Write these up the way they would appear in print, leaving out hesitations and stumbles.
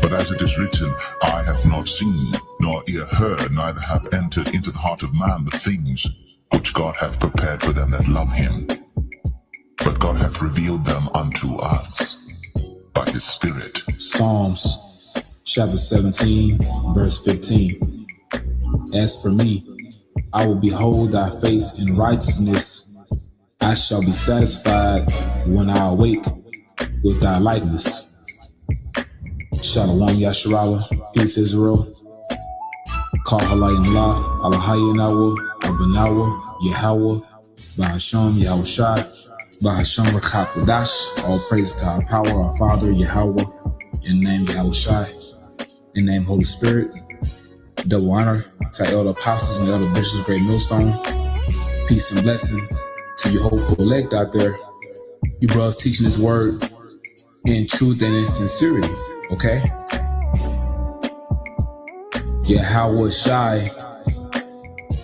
But as it is written, eye hath not seen, nor ear heard, neither hath entered into the heart of man the things which God hath prepared for them that love him. But God hath revealed them unto us by his Spirit. Psalms chapter 17, verse 15. As for me, I will behold thy face in righteousness. I shall be satisfied when I awake with thy likeness. Shalom Yasharala, peace Israel. Kal Halayim La, Alahayinawa, Abanawa, Yahweh, Bahasham, Yahushai, Bahasham Rakakwadash. All praise to our power, our Father, Yahweh, in the name Yahushai, in the name Holy Spirit. Double honor to elder apostles and elder bishops, great millstone. Peace and blessing to your hopeful elect out there. You brothers teaching his word in truth and in sincerity. Okay? Yahweh Shai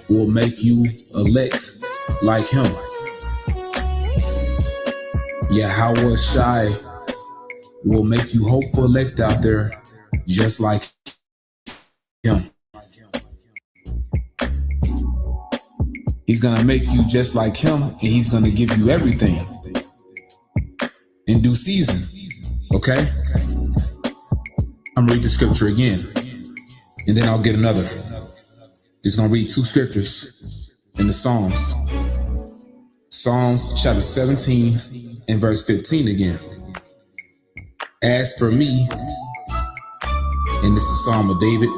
will make you elect like him. Yahweh Shai will make you hopeful elect out there just like him. He's gonna make you just like him, and he's gonna give you everything in due season. Okay? I'm gonna read the scripture again, and then I'll get another. Just gonna read two scriptures in the Psalms. Psalms chapter 17 and verse 15 again. As for me, and this is Psalm of David,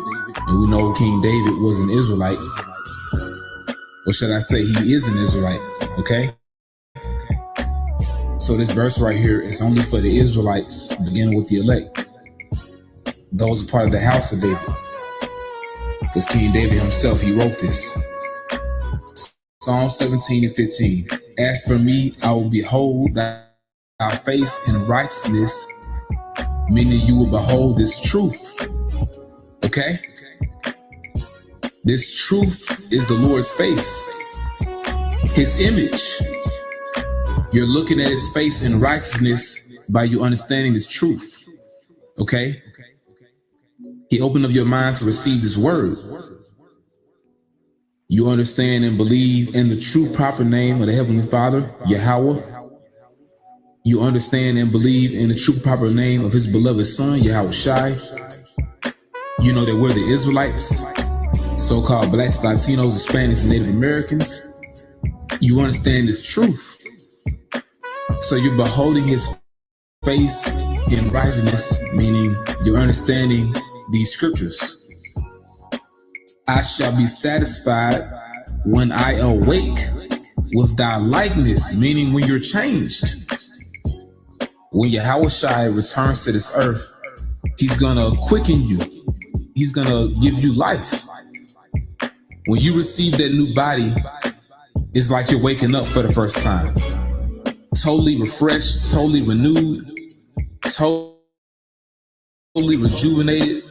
and we know King David was an Israelite. Or should I say he is an Israelite, okay? So this verse right here is only for the Israelites, beginning with the elect. Those are part of the house of David. Because King David himself, he wrote this. Psalm 17 and 15. As for me, I will behold thy face in righteousness, meaning you will behold this truth. Okay? This truth is the Lord's face, his image. You're looking at his face in righteousness by you understanding this truth. Okay? He opened up your mind to receive this word. You understand and believe in the true proper name of the Heavenly Father, Yahweh. You understand and believe in the true proper name of his beloved Son, Yahushai. You know that we're the Israelites, so-called blacks, Latinos, Hispanics, and Native Americans. You understand this truth. So you're beholding his face in righteousness, meaning you're understanding these scriptures. I shall be satisfied when I awake with thy likeness, meaning when you're changed. When Yahushai returns to this earth, he's gonna quicken you. He's gonna give you life. When you receive that new body, it's like you're waking up for the first time. Totally refreshed, totally renewed, totally rejuvenated.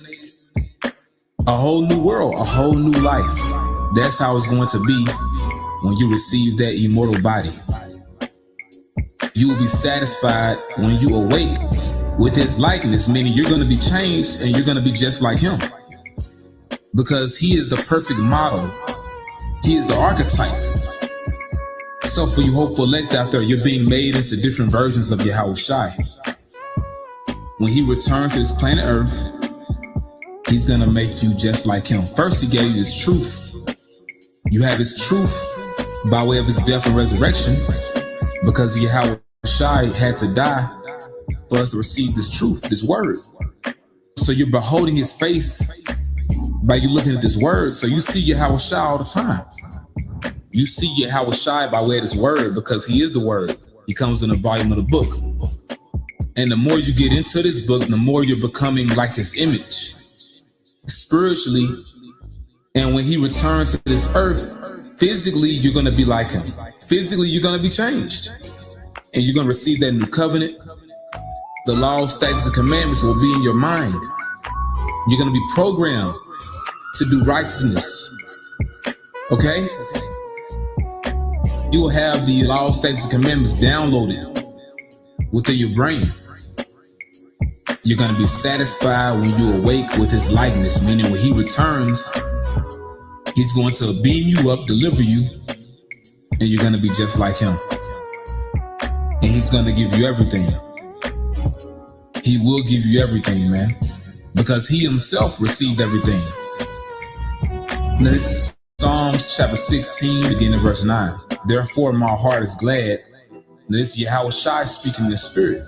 A whole new world, a whole new life. That's how it's going to be when you receive that immortal body. You will be satisfied when you awake with his likeness, meaning you're going to be changed and you're going to be just like him. Because he is the perfect model. He is the archetype. So for you hopeful elect out there, you're being made into different versions of Yahushai. When he returns to this planet Earth, he's gonna make you just like him. First, he gave you his truth. You have his truth by way of his death and resurrection, because Yahushai had to die for us to receive this truth, this word. So you're beholding his face by you looking at this word. So you see Yahushai all the time. You see Yahushai by way of this word, because he is the word. He comes in the volume of the book. And the more you get into this book, the more you're becoming like his image spiritually. And when he returns to this earth, physically, you're going to be like him. Physically, you're going to be changed. And you're going to receive that new covenant. The law, statutes, and commandments will be in your mind. You're going to be programmed to do righteousness. Okay? You will have the law, statutes, and commandments downloaded within your brain. You're going to be satisfied when you awake with his likeness, meaning when he returns, he's going to beam you up, deliver you, and you're going to be just like him. And he's going to give you everything. He will give you everything, man, because he himself received everything. Now this is Psalms chapter 16, beginning at verse 9. Therefore my heart is glad. Now this is Yahweh Shai speaking in the spirit.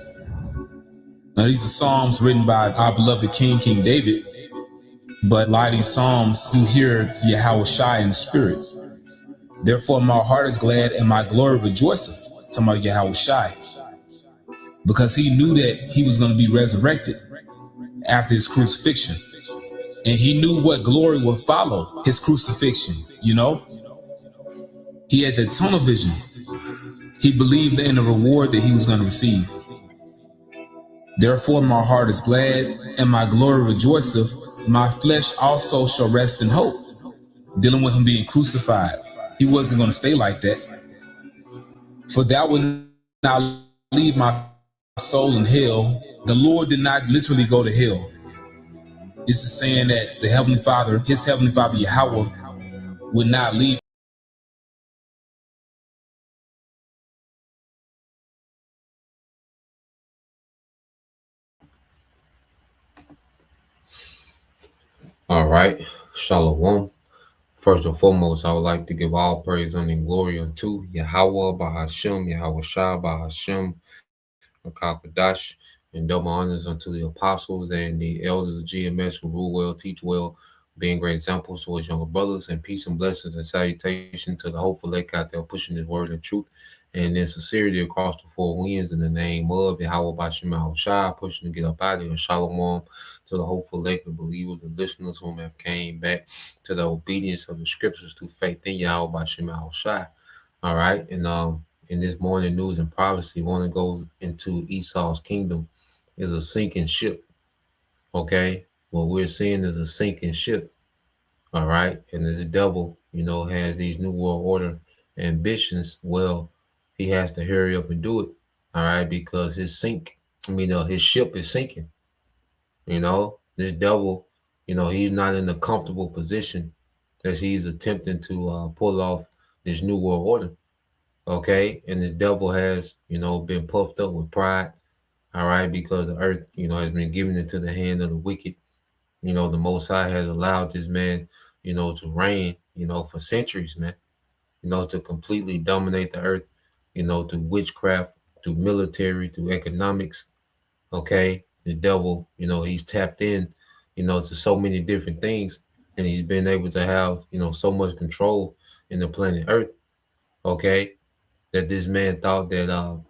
Now these are Psalms written by our beloved King David, but a lot of these Psalms you hear Yahweh Shai in the spirit. Therefore my heart is glad and my glory rejoiceth. Talking about Yahweh Shai, because he knew that he was going to be resurrected after his crucifixion. And he knew what glory would follow his crucifixion, you know? He had that tunnel vision. He believed in the reward that he was going to receive. Therefore my heart is glad and my glory rejoiceth. My flesh also shall rest in hope. Dealing with him being crucified. He wasn't going to stay like that. For thou wilt not leave my soul in hell. The Lord did not literally go to hell. This is saying that the Heavenly Father, his Heavenly Father Yahweh, would not leave. All right, Shalom. First and foremost, I would like to give all praise and glory unto Yahweh Bahashem, Yahweh Shah Bahashem, Rakakadash, and double honors unto the apostles and the elders of GMS who rule well, teach well, being great examples to his younger brothers, and peace and blessings and salutation to the hopeful lake out there pushing his word and truth and in sincerity across the four winds in the name of Yahweh Bashem Yahweh Shai, pushing to get up out of here. Shalom to the hopeful lake of believers and listeners whom have came back to the obedience of the scriptures through faith in Yahweh Bashem Yahweh Shai. All right, and in this morning news and prophecy, want to go into Esau's kingdom is a sinking ship. Okay, what we're seeing is a sinking ship. All right, and as the devil, has these new world order ambitions, well, he has to hurry up and do it. All right, because his ship is sinking. This devil, he's not in a comfortable position as he's attempting to pull off this new world order. Okay, and the devil has, been puffed up with pride. All right, because the earth, has been given into the hand of the wicked. The Most High has allowed this man, to reign, for centuries, man. To completely dominate the earth, through witchcraft, through military, through economics. Okay, the devil, he's tapped in, to so many different things, and he's been able to have, so much control in the planet Earth. Okay, that this man thought that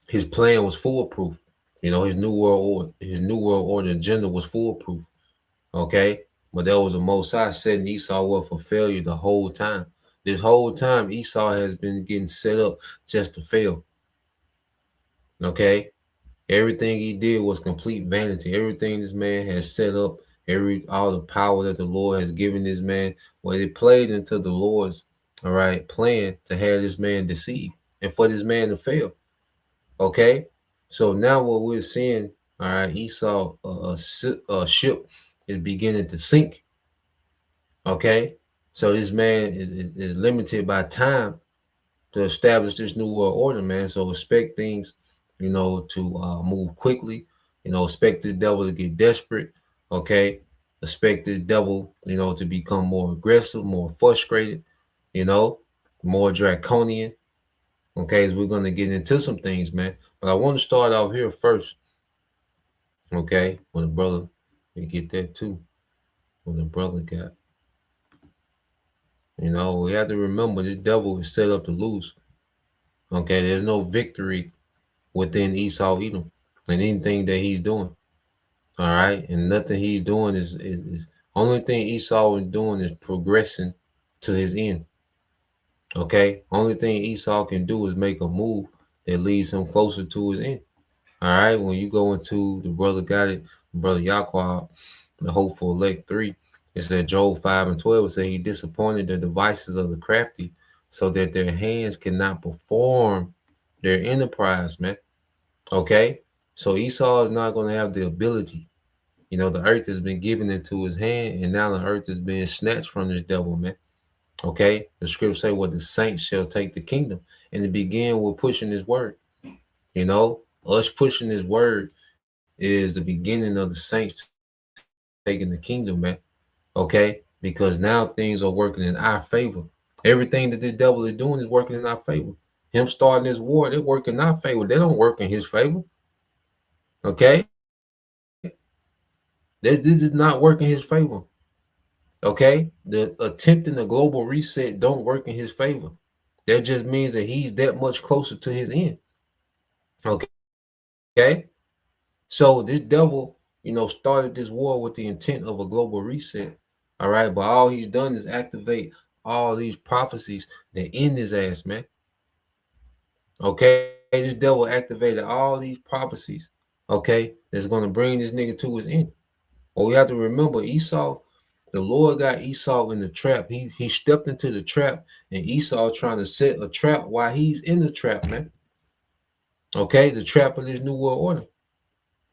his plan was foolproof. His new world order agenda was foolproof. Okay, but that was the Most High setting Esau up for failure the whole time. This whole time, Esau has been getting set up just to fail. Okay, everything he did was complete vanity. Everything this man has set up, all the power that the Lord has given this man, well, it played into the Lord's plan to have this man deceived and for this man to fail. Okay, so now what we're seeing, Esau, a ship is beginning to sink. Okay, so this man is limited by time to establish this new world order, man. So expect things, to move quickly. Expect the devil to get desperate. Okay, expect the devil, to become more aggressive, more frustrated, more draconian. Okay, as we're going to get into some things, man. But I want to start out here first. Okay, when the brother, we get that too. When the brother got, we have to remember the devil is set up to lose. Okay, there's no victory within Esau Edom and anything that he's doing. All right, and nothing he's doing is only thing Esau is doing is progressing to his end. Okay, only thing Esau can do is make a move that leads him closer to his end. All right, when you go into the brother got it, brother Yaquab, The hopeful elect 3. It said Job 5 and 12. It said he disappointed the devices of the crafty so that their hands cannot perform their enterprise, man. Okay? So Esau is not going to have the ability. You know, the earth has been given into his hand, and now the earth is being snatched from this devil, man. Okay? The scripture say, well, the saints shall take the kingdom. And it began with pushing his word. You know, us pushing his word is the beginning of the saints taking the kingdom, man. Okay? Because now things are working in our favor. Everything that the devil is doing is working in our favor. Him starting this war, they work in our favor. They don't work in his favor. Okay? This is not working his favor. Okay? The attempting a global reset don't work in his favor. That just means that he's that much closer to his end. Okay? So this devil, started this war with the intent of a global reset. All right, but all he's done is activate all these prophecies that end his ass, man. Okay, this devil activated all these prophecies. Okay, that's gonna bring this nigga to his end. But we have to remember Esau. The Lord got Esau in the trap. He stepped into the trap, and Esau trying to set a trap while he's in the trap, man. Okay, the trap of this new world order.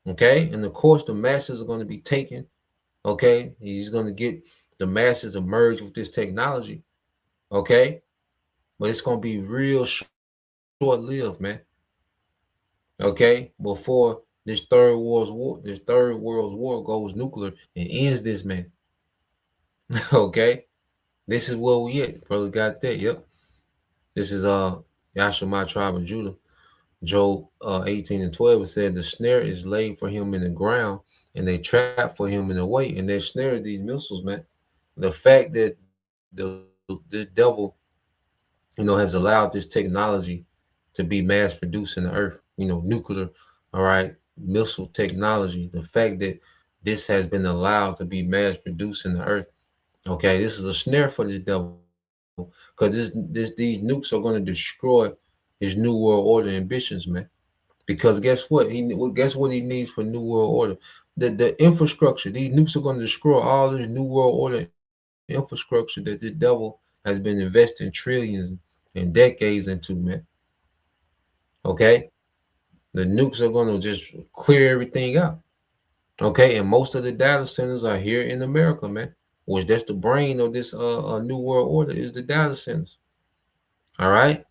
Okay, and of course the masses are going to be taken. Okay, he's going to get the masses to merge with this technology. Okay, but it's going to be real short-lived, man. Okay, before this third world war goes nuclear and ends this man. Okay, this is where we at. Brother got that. Yep. This is Yashima tribe of Judah. Job 18 and 12, it said the snare is laid for him in the ground and they trap for him in the way, and they snare these missiles, man. The fact that the devil, has allowed this technology to be mass produced in the earth, nuclear, all right, missile technology. The fact that this has been allowed to be mass produced in the earth, okay, this is a snare for this devil, because these nukes are going to destroy his new world order ambitions, man. Because guess what? Guess what he needs for new world order? The infrastructure. These nukes are going to destroy all this new world order infrastructure that the devil has been investing trillions and decades into, man. Okay? The nukes are going to just clear everything out. Okay? And most of the data centers are here in America, man. Which that's the brain of this new world order is the data centers. All right?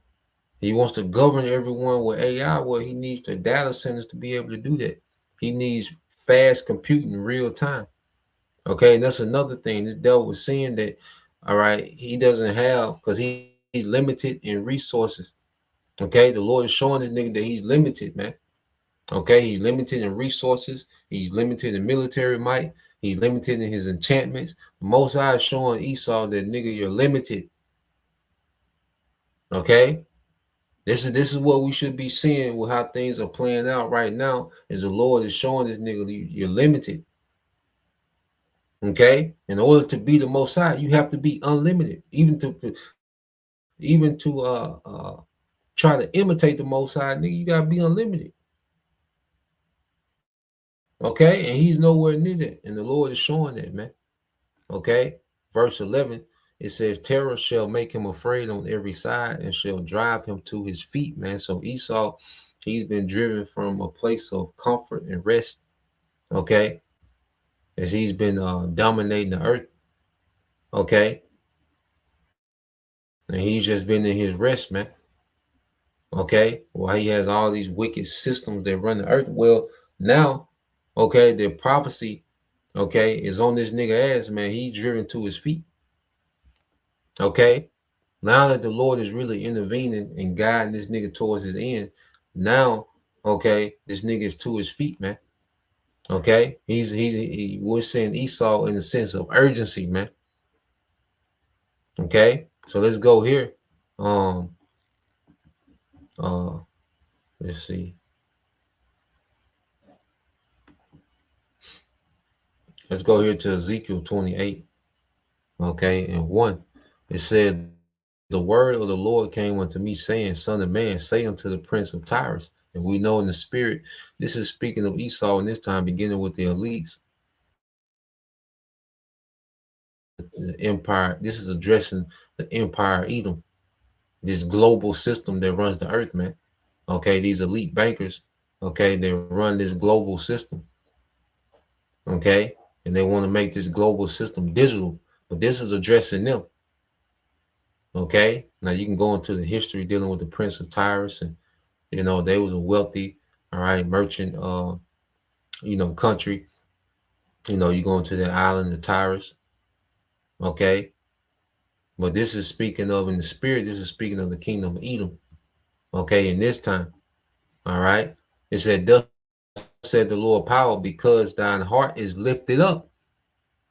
He wants to govern everyone with AI. Well, he needs the data centers to be able to do that. He needs fast computing in real time. Okay, and that's another thing. This devil was saying that, all right, he doesn't have, because he's limited in resources. Okay, the Lord is showing this nigga that he's limited, man. Okay, he's limited in resources. He's limited in military might. He's limited in his enchantments. The Most High is showing Esau that, nigga, you're limited. Okay? This is what we should be seeing with how things are playing out right now. Is the Lord is showing this nigga you're limited. Okay, in order to be the Most High, you have to be unlimited. Even to try to imitate the Most High, nigga, you gotta be unlimited. Okay, and he's nowhere near that, and the Lord is showing that, man. Okay, verse 11. It says, terror shall make him afraid on every side and shall drive him to his feet, man. So Esau, he's been driven from a place of comfort and rest, okay, as he's been dominating the earth, okay, and he's just been in his rest, man, okay, while he has all these wicked systems that run the earth. Well, now, okay, the prophecy, okay, is on this nigga ass, man. He's driven to his feet. Okay, now that the Lord is really intervening and guiding this nigga towards his end, now, okay, this nigga is to his feet, man. Okay, we're saying Esau in the sense of urgency, man. Okay, so let's go here. Let's see. Let's go here to Ezekiel 28. Okay, and 1. It said, the word of the Lord came unto me, saying, Son of man, say unto the prince of Tyrus. And we know in the spirit, this is speaking of Esau in this time, beginning with the elites. the empire. This is addressing the empire Edom, this global system that runs the earth, man. Okay, these elite bankers, okay, they run this global system, okay, and they want to make this global system digital, but this is addressing them, okay. Now you can go into the history dealing with the Prince of Tyrus, and they was a wealthy, all right, merchant, country. You go into the island of Tyrus, okay, but this is speaking of in the spirit. This is speaking of the kingdom of Edom, okay, in this time, all right. It said, "Thus said the Lord power, because thine heart is lifted up."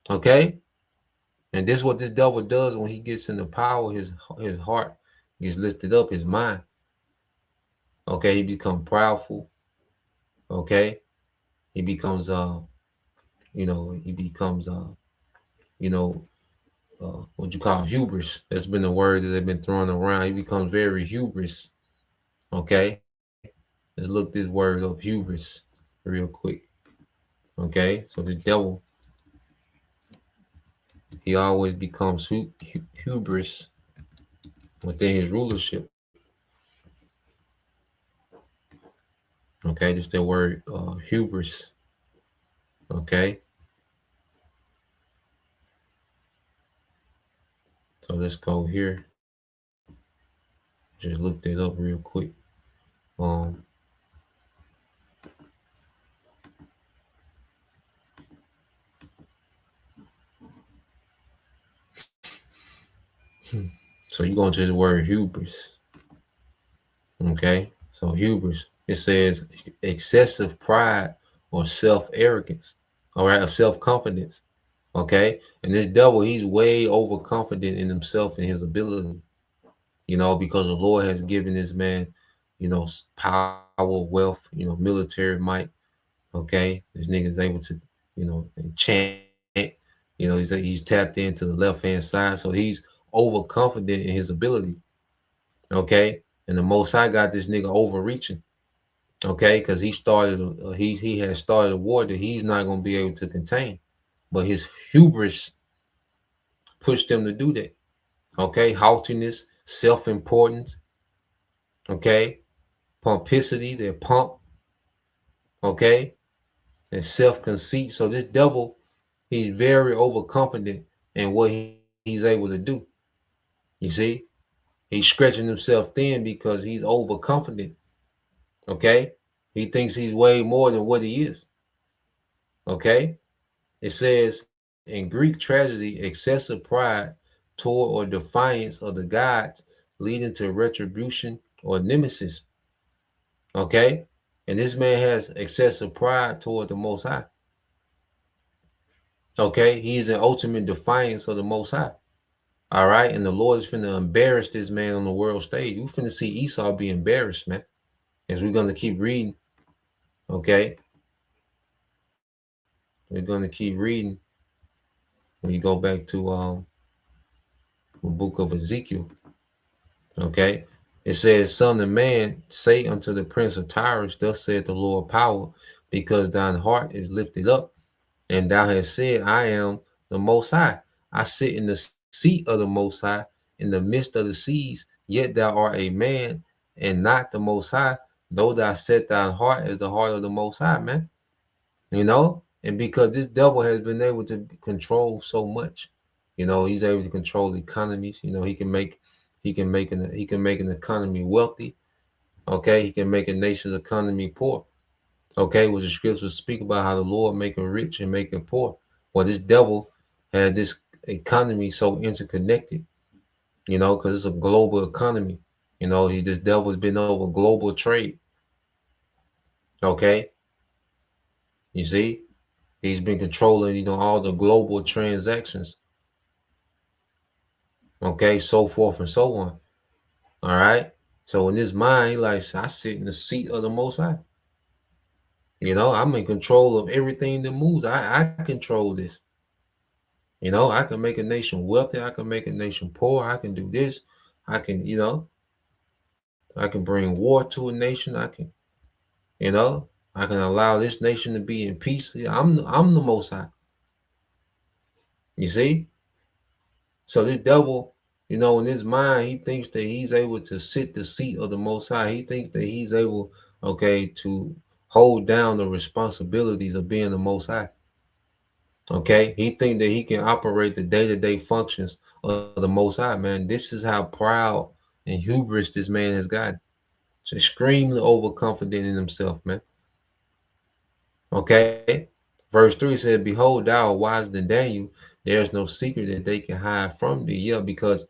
Okay, and this is what this devil does when he gets into power. His heart gets lifted up, his mind. Okay, he becomes proudful. Okay, he becomes what you call hubris. That's been the word that they've been throwing around. He becomes very hubris. Okay, let's look this word up, hubris, real quick. Okay, so the devil, he always becomes hubris within his rulership. Okay, just the word hubris. Okay, so let's go here. Just looked it up real quick. So you go into the word hubris. Okay, so hubris, it says excessive pride or self-arrogance, all right, or self-confidence. Okay, and this devil, he's way overconfident in himself and his ability, because the Lord has given this man, power, wealth, military might. Okay, this nigga is able to, enchant. He's tapped into the left hand side, so he's overconfident in his ability. Okay, and the Most High got this nigga overreaching. Okay, because he has started a war that he's not gonna be able to contain, but his hubris pushed him to do that. Okay, haughtiness, self-importance. Okay, pomposity, their pomp. Okay, and self-conceit. So this devil, he's very overconfident in what he's able to do. You see, he's stretching himself thin because he's overconfident. Okay, he thinks he's way more than what he is. Okay, it says in Greek tragedy, excessive pride toward or defiance of the gods, leading to retribution or nemesis. Okay, and this man has excessive pride toward the Most High. Okay, he's in ultimate defiance of the Most High. All right, and the Lord is finna embarrass this man on the world stage. We're finna see Esau be embarrassed, man, as we're gonna keep reading. Okay, we're gonna keep reading when you go back to the book of Ezekiel. Okay, it says, "Son of man, say unto the prince of Tyrus, thus saith the Lord power, because thine heart is lifted up, and thou hast said, I am the Most High. I sit in the seat of the Most High, in the midst of the seas, yet thou art a man, and not the Most High, though thou set thine heart as the heart of the Most High," man. And because this devil has been able to control so much, he's able to control economies. He can make an economy wealthy. Okay, he can make a nation's economy poor. Okay, which the scriptures speak about how the Lord make him rich and make him poor. Well, this devil had this economy so interconnected, because it's a global economy. This devil's been over global trade. Okay, you see, he's been controlling, all the global transactions. Okay, so forth and so on. All right. So in his mind, he like, I sit in the seat of the Most High. I'm in control of everything that moves. I control this. I can make a nation wealthy. I can make a nation poor. I can do this. I can, I can bring war to a nation. I can, I can allow this nation to be in peace. I'm the Most High. You see? So this devil, in his mind, he thinks that he's able to sit the seat of the Most High. He thinks that he's able, to hold down the responsibilities of being the Most High. Okay, he thinks that he can operate the day-to-day functions of the Most High, man. This is how proud and hubris this man has gotten. So extremely overconfident in himself, man. Okay, verse 3 said, "Behold, thou art wiser than Daniel. There is no secret that they can hide from thee." Yeah, because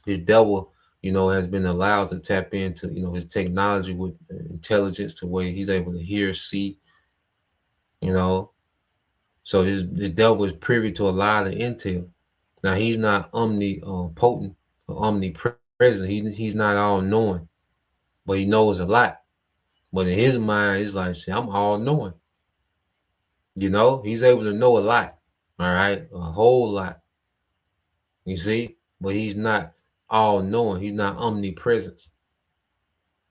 the devil, has been allowed to tap into, his technology with intelligence to where he's able to hear, see, you know. So the devil is privy to a lot of intel. Now he's not omnipotent or omnipresent. He's not all knowing, but he knows a lot. But in his mind, he's like, "Shit, I'm all knowing." He's able to know a lot. All right, a whole lot. You see, but he's not all knowing. He's not omnipresent.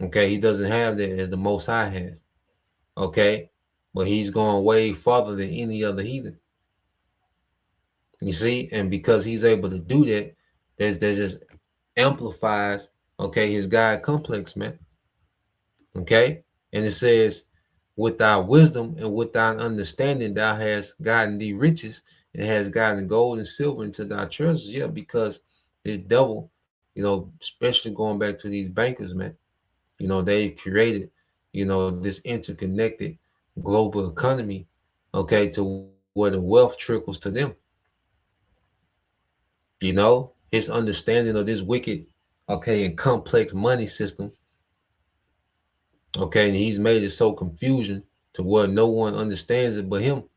Okay, he doesn't have that as the Most High has. Okay, but he's going way farther than any other heathen. You see, and because he's able to do that, that just amplifies, his God complex, man. Okay, and it says, "With thy wisdom and with thine understanding, thou hast gotten thee riches, and has gotten gold and silver into thy treasures." Yeah, because this devil, especially going back to these bankers, man. They created, this interconnected global economy, to where the wealth trickles to them. His understanding of this wicked, and complex money system, and he's made it so confusion to where no one understands it but him.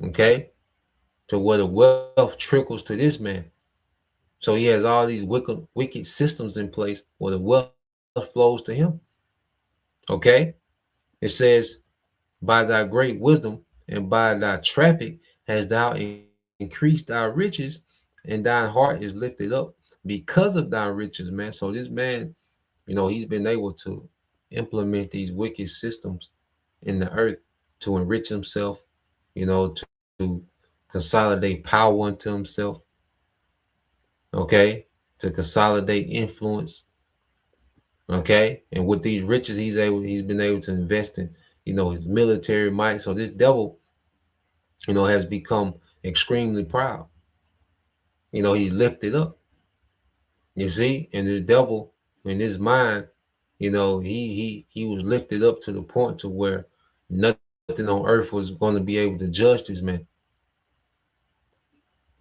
Okay, to where the wealth trickles to this man. So he has all these wicked systems in place where the wealth flows to him. Okay, it says, "By thy great wisdom and by thy traffic hast thou increased thy riches, and thine heart is lifted up because of thy riches," man. So this man, he's been able to implement these wicked systems in the earth to enrich himself, to consolidate power unto himself, okay, to consolidate influence, okay. And with these riches, he's been able to invest in, his military might. So this devil, has become extremely proud. He's lifted up. You see, and the devil in his mind, he was lifted up to the point to where nothing on earth was going to be able to judge this man.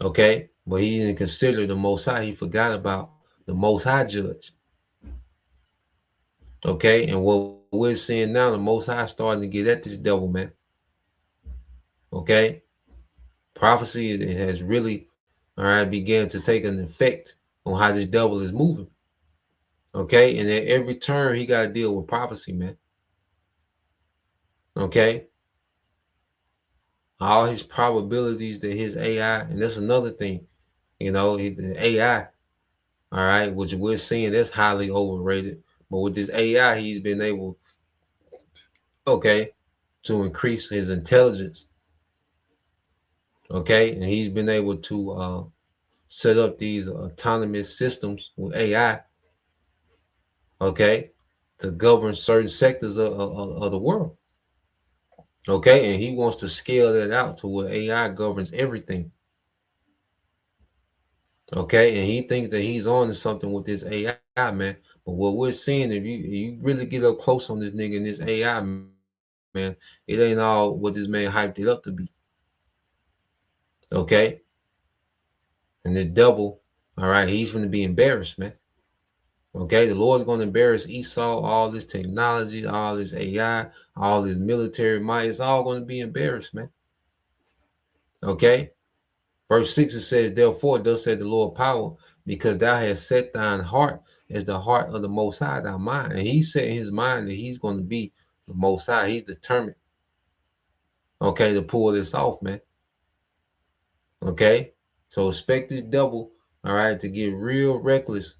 Okay, but he didn't consider the Most High. He forgot about the Most High judge. Okay, and what we're seeing now, the Most High starting to get at this devil, man. Okay, prophecy, it has really, began to take an effect on how this devil is moving. Okay, and at every turn, he got to deal with prophecy, man. Okay, all his probabilities that his AI, and that's another thing, the AI, all right, which we're seeing that's highly overrated. But with this AI, he's been able, to increase his intelligence. Okay, and he's been able to set up these autonomous systems with AI, to govern certain sectors of the world. Okay, and he wants to scale that out to where AI governs everything. Okay, and he thinks that he's on to something with this AI, man. But what we're seeing, if you really get up close on this nigga and this AI, man, it ain't all what this man hyped it up to be. Okay, and the devil, all right, he's going to be embarrassed, man. Okay, the Lord's going to embarrass Esau, all this technology, all this AI, all this military might. It's all going to be embarrassed, man. Okay, verse 6, it says, "Therefore, thus said the Lord power, because thou hast set thine heart as the heart of the Most High, thy mind." And he set in his mind that he's going to be the Most High. He's determined, to pull this off, man. Okay, so expect this devil, all right, to get real reckless,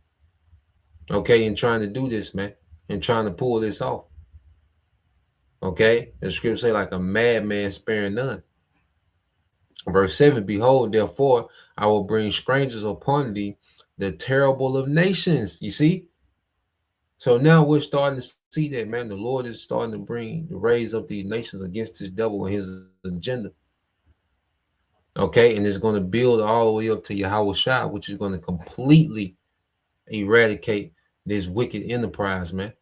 in trying to do this, man, and trying to pull this off. Okay, the scripture say, like a madman sparing none. Verse 7, behold, therefore, I will bring strangers upon thee, the terrible of nations. You see? So now we're starting to see that, man. The Lord is starting to raise up these nations against this devil and his agenda. Okay, and it's going to build all the way up to Yahweh Shai, which is going to completely eradicate this wicked enterprise, man.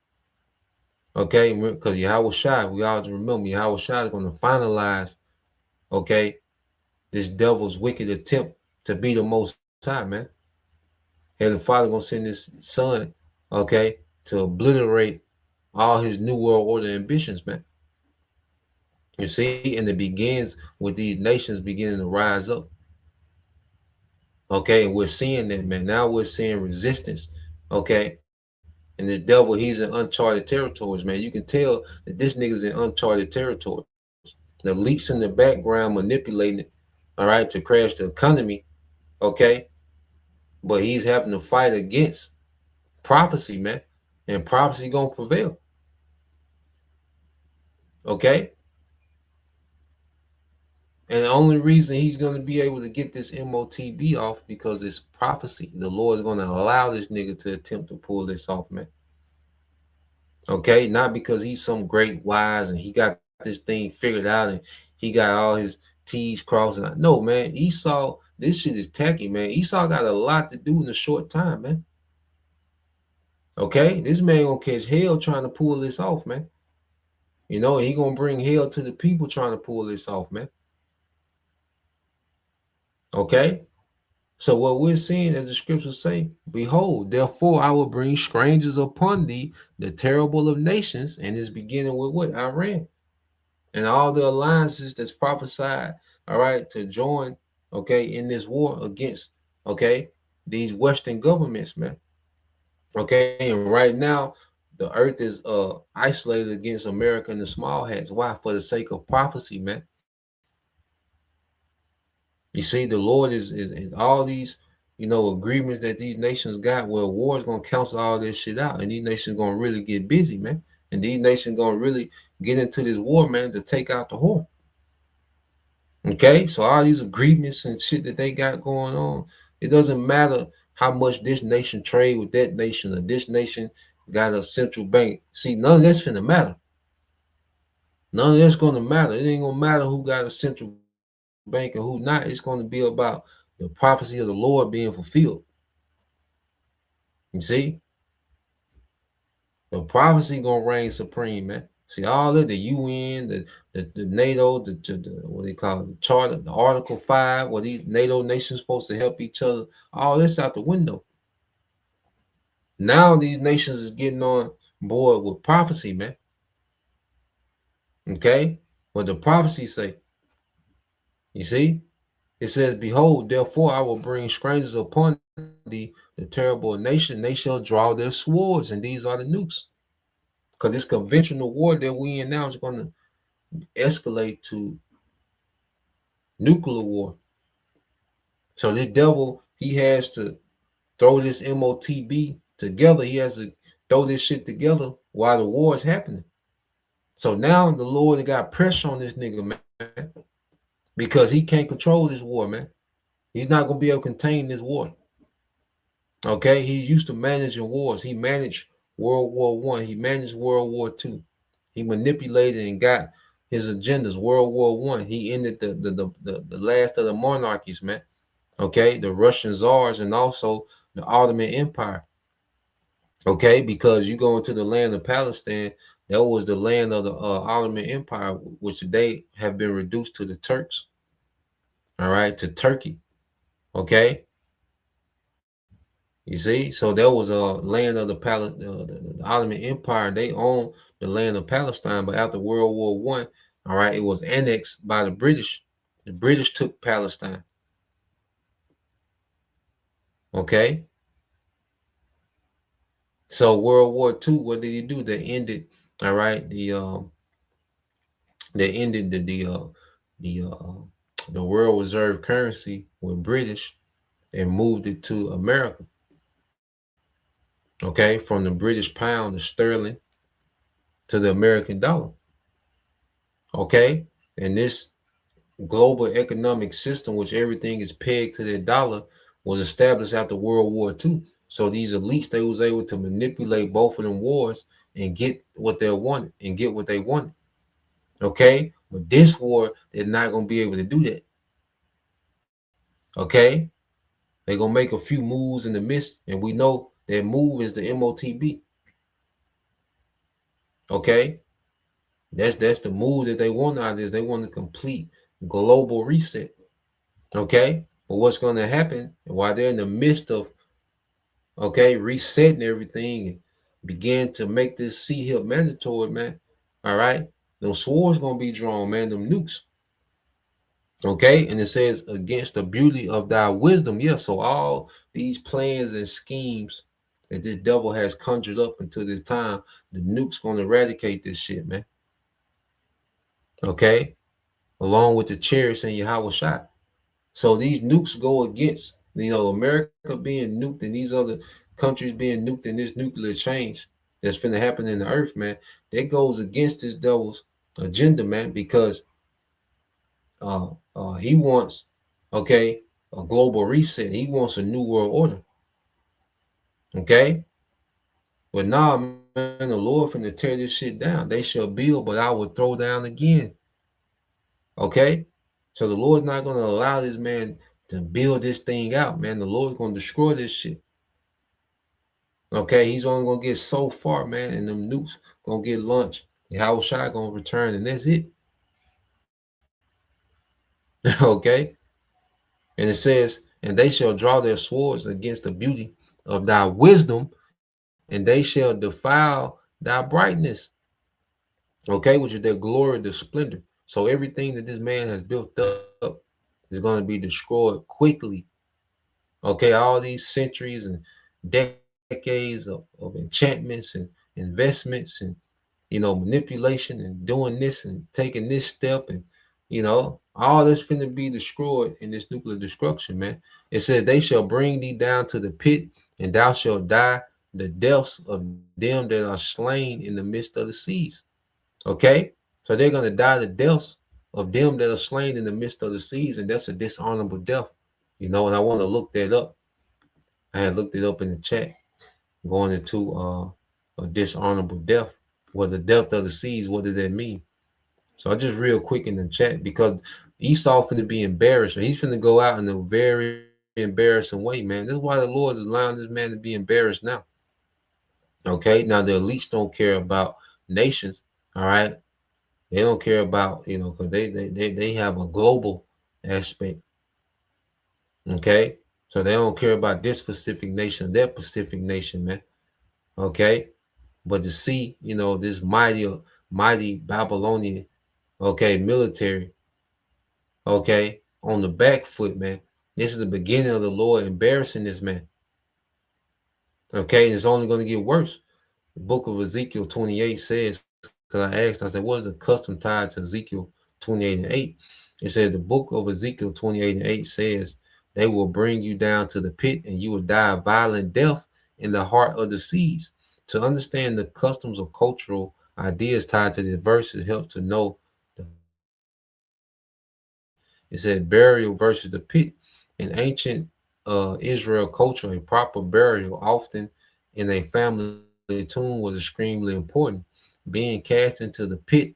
Okay, because Yahweh Shai, we always remember Yahweh Shai is going to finalize, okay, this devil's wicked attempt to be the most high, man. And the Father gonna send his son, okay, to obliterate all his new world order ambitions, man. You see, and it begins with these nations beginning to rise up. Okay, and we're seeing that, man. Now we're seeing resistance. Okay. And the devil, he's in uncharted territories, man. You can tell that this nigga's in uncharted territories. The leaks in the background manipulating it, all right, to crash the economy. Okay. But he's having to fight against prophecy, man. And prophecy gonna prevail. Okay. And the only reason he's going to be able to get this MOTB off because it's prophecy. The Lord is going to allow this nigga to attempt to pull this off, man. Okay, not because he's some great wise and he got this thing figured out and he got all his T's crossed. No, man, Esau, this shit is tacky, man. Esau got a lot to do in a short time, man. Okay, this man gonna catch hell trying to pull this off, man. You know, he gonna bring hell to the people trying to pull this off, man. Okay. So what we're seeing, as the scriptures say, behold, therefore I will bring strangers upon thee, the terrible of nations, and it's beginning with what? Iran. And all the alliances that's prophesied, all right, to join, okay, in this war against, okay, these Western governments, man. Okay, and right now, the earth is isolated against America and the small hats. Why? For the sake of prophecy, man. You see, the Lord is all these, you know, agreements that these nations got. Well, war is gonna cancel all this shit out, and these nations gonna really get busy, man. And these nations gonna really get into this war, man, to take out the whore. Okay, so all these agreements and shit that they got going on, it doesn't matter how much this nation trade with that nation or this nation got a central bank. See, none of that's finna matter. None of that's gonna matter. It ain't gonna matter who got a central bank and who not. It's going to be about the prophecy of the Lord being fulfilled. You see, the prophecy gonna reign supreme, man. See, all of the UN, the NATO, the what they call it, the charter, the Article 5, where these NATO nations supposed to help each other, all this out the window. Now these nations is getting on board with prophecy, man. Okay, what the prophecy say? You see, it says, behold, therefore I will bring strangers upon thee, the terrible nation. They shall draw their swords, and these are the nukes. Because this conventional war that we in now is going to escalate to nuclear war. So this devil, he has to throw this MOTB together. He has to throw this shit together while the war is happening. So now the Lord got pressure on this nigga, man, because he can't control this war, man. He's not going to be able to contain this war. Okay, he used to managing wars. He managed World War I. He managed World War II. He manipulated and got his agendas. World War I. He ended the last of the monarchies, man. Okay, the Russian czars and also the Ottoman Empire. Okay, because you go into the land of Palestine, that was the land of the Ottoman Empire, which today have been reduced to the Turks. All right, to Turkey. Okay. You see, so there was a land of the Ottoman Empire. They owned the land of Palestine, but after World War I, all right, it was annexed by the British. The British took Palestine. Okay. So World War II, what did he do? They ended, all right, they ended the world reserve currency with British and moved it to America. Okay, from the British pound, the sterling, to the American dollar. Okay, and this global economic system, which everything is pegged to the dollar, was established after World War II. So these elites, they was able to manipulate both of them wars and get what they wanted and get what they wanted. Okay, but this war, they're not gonna be able to do that. Okay, they're gonna make a few moves in the midst, and we know that move is the MOTB. Okay, that's the move that they want out of this. They want a complete global reset. Okay, but what's gonna happen while they're in the midst of resetting everything and begin to make this C-HIP mandatory, man? All right, them swords gonna be drawn, man. Them nukes. Okay, and it says against the beauty of thy wisdom. Yeah, so all these plans and schemes that this devil has conjured up until this time, the nuke's gonna eradicate this shit, man. Okay, along with the chariots and Yahweh shot. So these nukes go against, America being nuked and these other countries being nuked in this nuclear change that's finna happen in the earth, man. That goes against this devil's agenda, man, because he wants, a global reset. He wants a new world order. Okay, but nah, man, the Lord finna tear this shit down. They shall build, but I will throw down again. Okay, so the Lord's not gonna allow this man to build this thing out, man. The Lord's gonna destroy this shit. Okay, he's only gonna get so far, man, and them nukes gonna get launched. And Howard Shai gonna return, and that's it. Okay, and it says, and they shall draw their swords against the beauty of thy wisdom, and they shall defile thy brightness. Okay, which is their glory, the splendor. So everything that this man has built up is going to be destroyed quickly. Okay, all these centuries and decades of enchantments and investments and manipulation and doing this and taking this step and all this finna be destroyed in this nuclear destruction, man. It says they shall bring thee down to the pit, and thou shalt die the deaths of them that are slain in the midst of the seas. Okay, so they're gonna die the deaths of them that are slain in the midst of the seas, and that's a dishonorable death. And I want to look that up. I had looked it up in the chat, going into a dishonorable death. Well, the death of the seas, what does that mean? So I just real quick in the chat, because Esau finna be embarrassed. He's finna go out in a very embarrassing way, man. That's why the Lord is allowing this man to be embarrassed now. Okay, now the elites don't care about nations. All right, they don't care about because they have a global aspect. Okay, so they don't care about this specific nation, that Pacific nation, man. Okay, but to see this mighty Babylonian military on the back foot, man. This is the beginning of the Lord embarrassing this man. Okay, and it's only going to get worse. The book of Ezekiel 28 says, because I asked, I said, what is the custom tied to Ezekiel 28 and 8? It says the book of Ezekiel 28 and 8 says, they will bring you down to the pit and you will die a violent death in the heart of the seas. To understand the customs of cultural ideas tied to this verse, it helps to know. It said burial versus the pit. In ancient Israel culture, a proper burial, often in a family tomb, was extremely important. Being cast into the pit,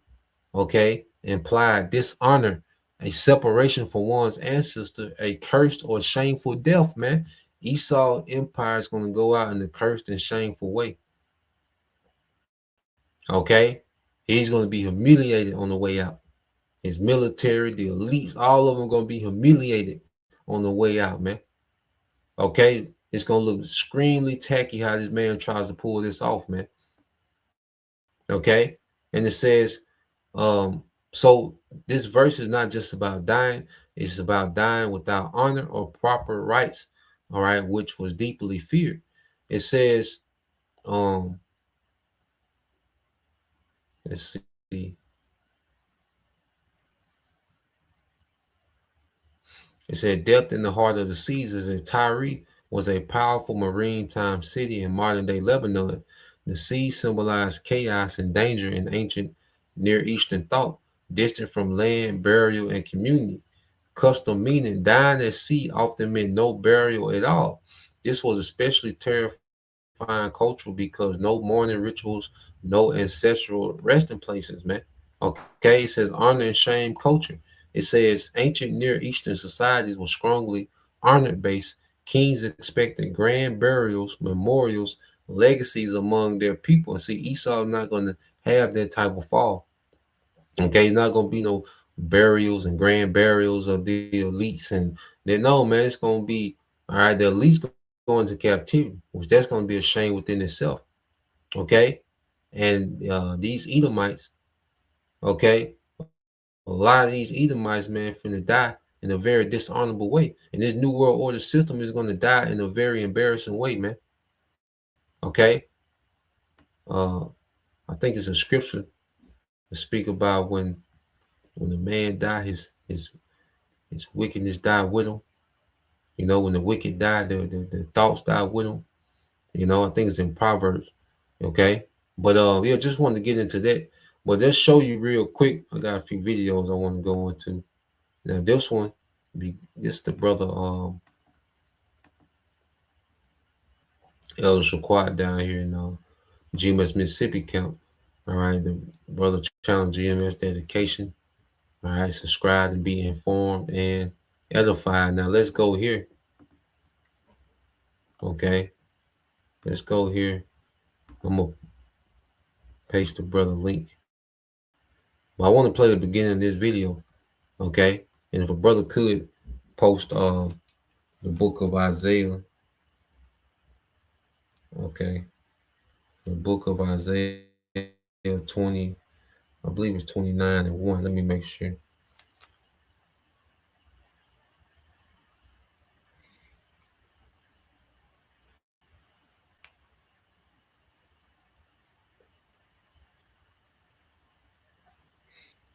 implied dishonor, a separation from one's ancestor, a cursed or shameful death, man. Esau empire is going to go out in a cursed and shameful way. Okay, he's going to be humiliated on the way out. His military, the elites, all of them going to be humiliated on the way out, man. Okay, it's going to look extremely tacky how this man tries to pull this off, man. Okay, and it says, so this verse is not just about dying, it's about dying without honor or proper rights, all right, which was deeply feared. It says, let's see. It said, depth in the heart of the seas is a Tyre was a powerful maritime city in modern-day Lebanon. The sea symbolized chaos and danger in ancient Near Eastern thought, distant from land, burial, and community. custom meaning dying at sea often meant no burial at all. This was especially terrifying cultural because no mourning rituals, no ancestral resting places, man. Okay, it says honor and shame culture. It says ancient Near Eastern societies were strongly honor based. Kings expected grand burials, memorials, legacies among their people. And see, Esau not going to have that type of fall. Okay, it's not going to be no burials and grand burials of the elites. And they know, man, it's going to be, all right, the elites go into captivity, which that's going to be a shame within itself. Okay, and these Edomites, okay, a lot of these Edomites, man, finna die in a very dishonorable way. And this New World Order system is going to die in a very embarrassing way, man. Okay. I think it's a scripture to speak about when the man died, his wickedness died with him. You know, when the wicked died, the thoughts died with him. You know, I think it's in Proverbs. Okay. But yeah, just wanted to get into that. But just show you real quick. I got a few videos I want to go into. Now this one this the brother Elder Shaquat down here in GMS Mississippi camp. All right, the brother challenge GMS dedication. All right, subscribe and be informed and edified. Now let's go here. Okay, let's go here. I'm gonna paste the brother link. But I want to play the beginning of this video. Okay, and if a brother could post the book of Isaiah. Okay, the book of Isaiah 20, I believe it's 29 and 1. Let me make sure.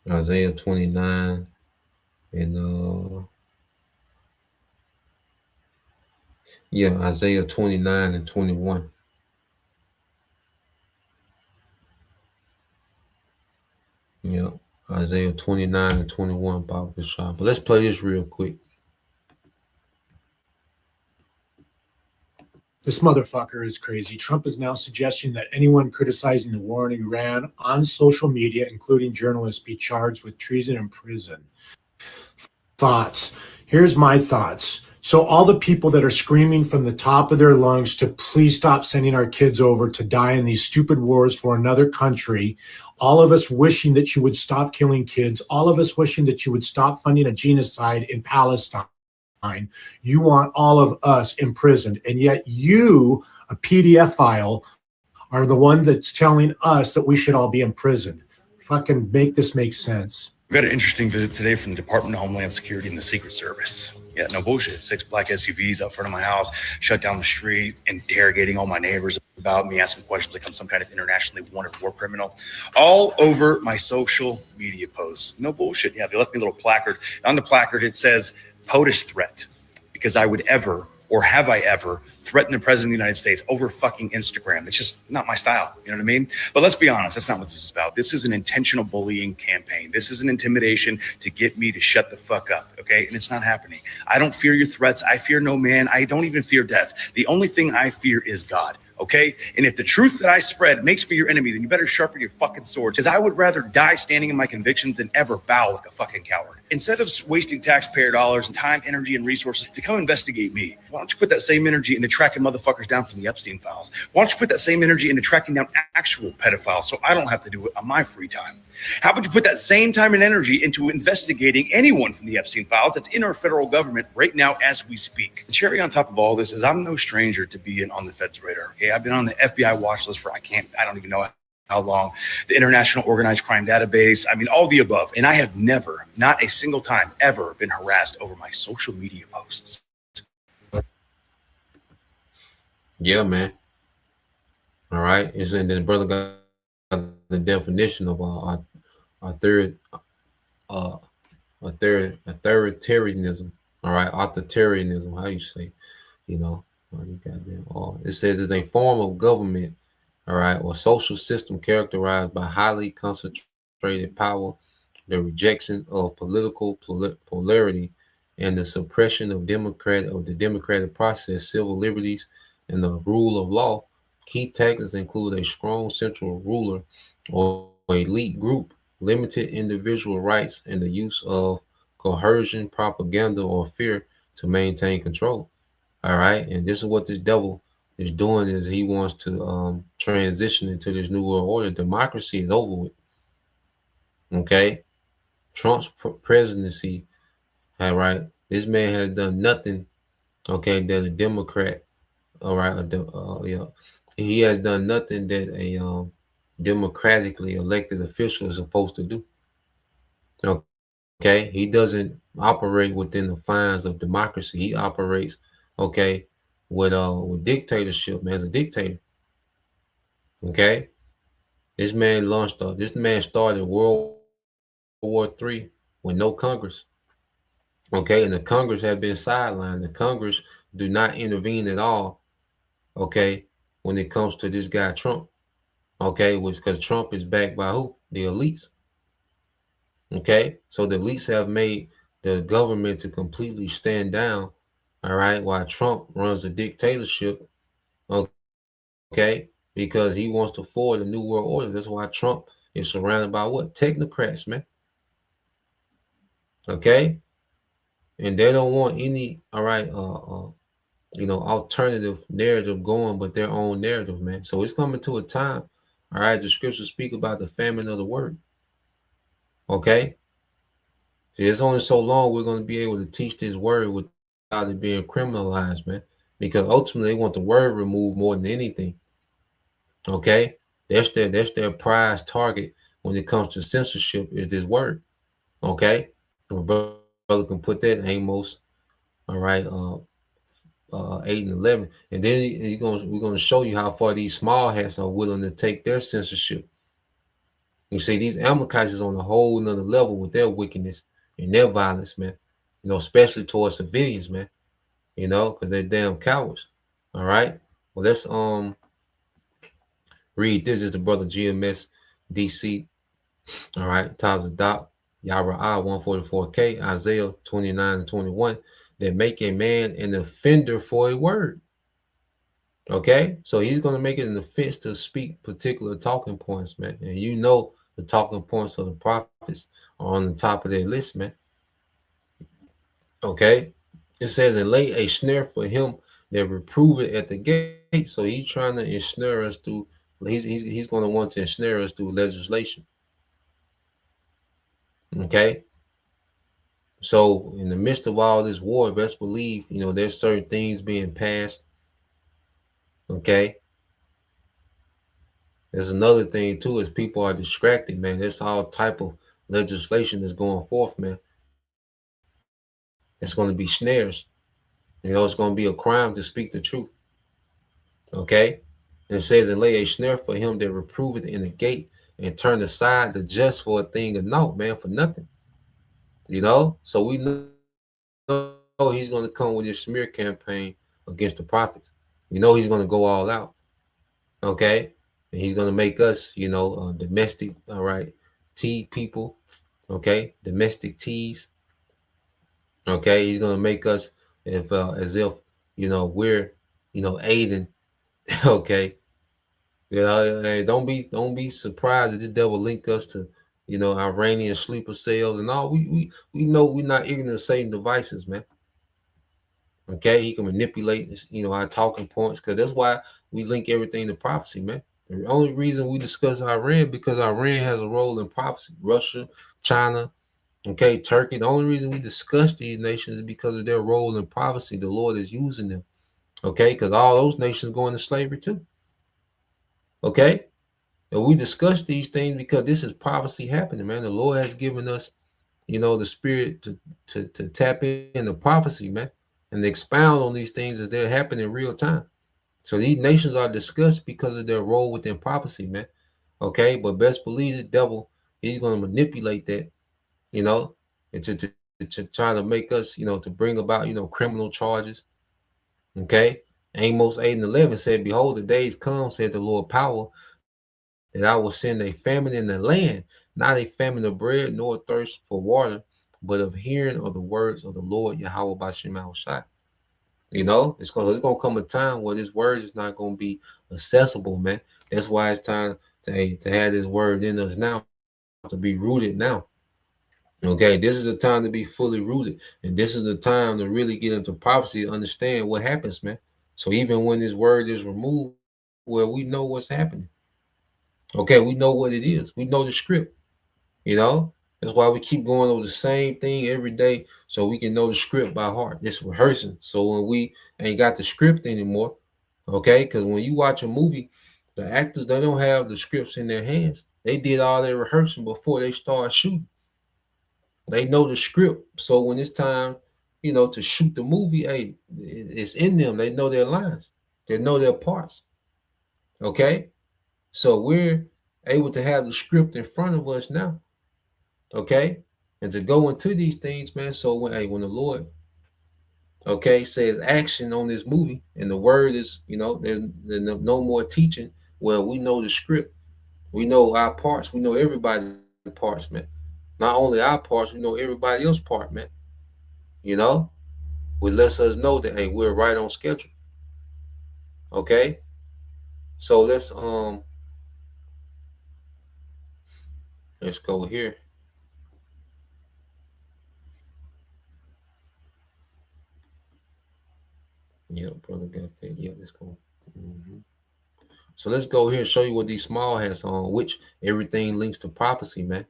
Isaiah 29 and yeah, Isaiah 29 and 21. Yeah, Isaiah 29 and 21, Bob Bishop. But let's play this real quick. This motherfucker is crazy. Trump is now suggesting that anyone criticizing the war in Iran on social media, including journalists, be charged with treason and prison. Thoughts. Here's my thoughts. So all the people that are screaming from the top of their lungs to please stop sending our kids over to die in these stupid wars for another country, all of us wishing that you would stop killing kids, all of us wishing that you would stop funding a genocide in Palestine. You want all of us imprisoned, and yet you, a PDF file, are the one that's telling us that we should all be imprisoned. Fucking make this make sense. We got an interesting visit today from the Department of Homeland Security and the Secret Service. Yeah, no bullshit. 6 black SUVs out front of my house, shut down the street, interrogating all my neighbors about me, asking questions like I'm some kind of internationally wanted war criminal, all over my social media posts. No bullshit. Yeah, they left me a little placard. On the placard, it says, POTUS threat, because I would ever, or have I ever, threatened the president of the United States over fucking Instagram. It's just not my style. You know what I mean? But let's be honest, that's not what this is about. This is an intentional bullying campaign. This is an intimidation to get me to shut the fuck up, okay? And it's not happening. I don't fear your threats. I fear no man. I don't even fear death. The only thing I fear is God. Okay. And if the truth that I spread makes me your enemy, then you better sharpen your fucking sword, because I would rather die standing in my convictions than ever bow like a fucking coward. Instead of wasting taxpayer dollars and time, energy, and resources to come investigate me, why don't you put that same energy into tracking motherfuckers down from the Epstein files? Why don't you put that same energy into tracking down actual pedophiles so I don't have to do it on my free time? How about you put that same time and energy into investigating anyone from the Epstein files that's in our federal government right now as we speak? The cherry on top of all this is I'm no stranger to being on the Fed's radar. Okay, I've been on the FBI watch list for I don't even know how long, the International Organized Crime Database, I mean, all the above. And I have never, not a single time, ever been harassed over my social media posts. Yeah, man. All right. And then the brother got the definition of authoritarianism. All right. Authoritarianism, how you say, you know, it says it's a form of government, all right, or social system characterized by highly concentrated power, the rejection of political polarity, and the suppression of the democratic process, civil liberties, and the rule of law. Key tactics include a strong central ruler or elite group, limited individual rights, and the use of coercion, propaganda, or fear to maintain control. All right, and this is what this devil is doing: is he wants to transition into this new world order. Democracy is over with. Okay, Trump's presidency. All right, this man has done nothing. Okay, that a Democrat. All right, yeah, he has done nothing that a democratically elected official is supposed to do. Okay, he doesn't operate within the fines of democracy. He operates, okay, with dictatorship, man, as a dictator. Okay, this man started World War III with no Congress. Okay, and the Congress have been sidelined. The Congress do not intervene at all. Okay, when it comes to this guy Trump. Okay, which because Trump is backed by who? The elites. Okay, so the elites have made the government to completely stand down. All right, while Trump runs a dictatorship. Okay, because he wants to forward a new world order. That's why Trump is surrounded by what? Technocrats, man. Okay, and they don't want any, all right, alternative narrative going, but their own narrative, man. So it's coming to a time, all right, the scriptures speak about the famine of the word. Okay, it's only so long we're going to be able to teach this word without it being criminalized, man, because ultimately they want the word removed more than anything. Okay, that's their prize target when it comes to censorship, is this word. Okay, my brother can put that in Amos, all right, 8 and 11, and then we're gonna show you how far these small hats are willing to take their censorship. You see, these Amalekites is on a whole nother level with their wickedness and their violence, man. Especially towards civilians, man. Because they're damn cowards. All right. Well, let's read this. Is the brother GMS DC. All right. Taza Doc, Yara I 144K, Isaiah 29 and 21. That make a man an offender for a word. Okay, so he's going to make it an offense to speak particular talking points, man. And the talking points of the prophets are on the top of their list, man. Okay, it says, and lay a snare for him that reprove it at the gate. So he's trying to ensnare us through. He's going to want to ensnare us through legislation. Okay. So in the midst of all this war, best believe there's certain things being passed. Okay. There's another thing too, is people are distracted, man. There's all type of legislation that's going forth, man. It's going to be snares. It's going to be a crime to speak the truth. Okay? And it says, and lay a snare for him that reproveth in the gate, and turn aside the just for a thing of naught, man, for nothing. So we know he's going to come with his smear campaign against the prophets. He's going to go all out. Okay? And he's going to make us, domestic, all right, tea people, okay, domestic teas. Okay, he's going to make us as if we're aiding. Okay, hey, don't be surprised that this devil link us to Iranian sleeper cells and all. We know we're not ignorant of Satan devices, man. Okay, he can manipulate our talking points, because that's why we link everything to prophecy, man. The only reason we discuss Iran, because Iran has a role in prophecy. Russia, China, okay, Turkey. The only reason we discuss these nations is because of their role in prophecy. The Lord is using them. Okay, because all those nations go into slavery too. Okay, and we discuss these things because this is prophecy happening, man. The Lord has given us, the spirit to tap into prophecy, man, and expound on these things as they're happening in real time. So these nations are discussed because of their role within prophecy, man. Okay, but best believe the devil, he's going to manipulate that, and to try to make us, to bring about, criminal charges. Okay, Amos 8 and 11 said, behold, the days come, said the Lord power, that I will send a famine in the land, not a famine of bread, nor thirst for water, but of hearing of the words of the Lord Yahweh Bashem Yahushai. You know, it's gonna come a time where this word is not gonna be accessible, man. That's why it's time to have this word in us now, to be rooted now. Okay, this is the time to be fully rooted, and this is the time to really get into prophecy, understand what happens, man. So even when this word is removed, well, we know what's happening. Okay, we know what it is. We know the script. You know, that's why we keep going over the same thing every day, so we can know the script by heart. It's rehearsing. So when we ain't got the script anymore, okay, because when you watch a movie, the actors, they don't have the scripts in their hands. They did all their rehearsing before they start shooting. They know the script. So when it's time, you know, to shoot the movie, hey, it's in them. They know their lines. They know their parts. Okay? So we're able to have the script in front of us now. Okay? And to go into these things, man. So when the Lord, okay, says action on this movie, and the word is, you know, there's no more teaching. Well, we know the script. We know our parts. We know everybody's parts, man. Not only our parts, we know everybody else's part, man. You know, which lets us know that, hey, we're right on schedule. Okay, so let's go here. Yeah, brother got that. Yeah, let's go. So let's go here and show you what these small hats on, which everything links to prophecy, man.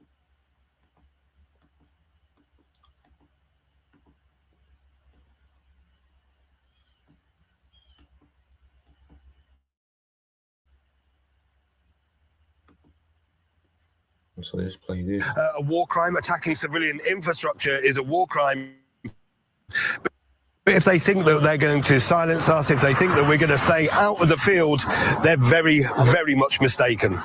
So let's play this. A war crime. Attacking civilian infrastructure is a war crime. But if they think that they're going to silence us, if they think that we're going to stay out of the field, they're very, very much mistaken.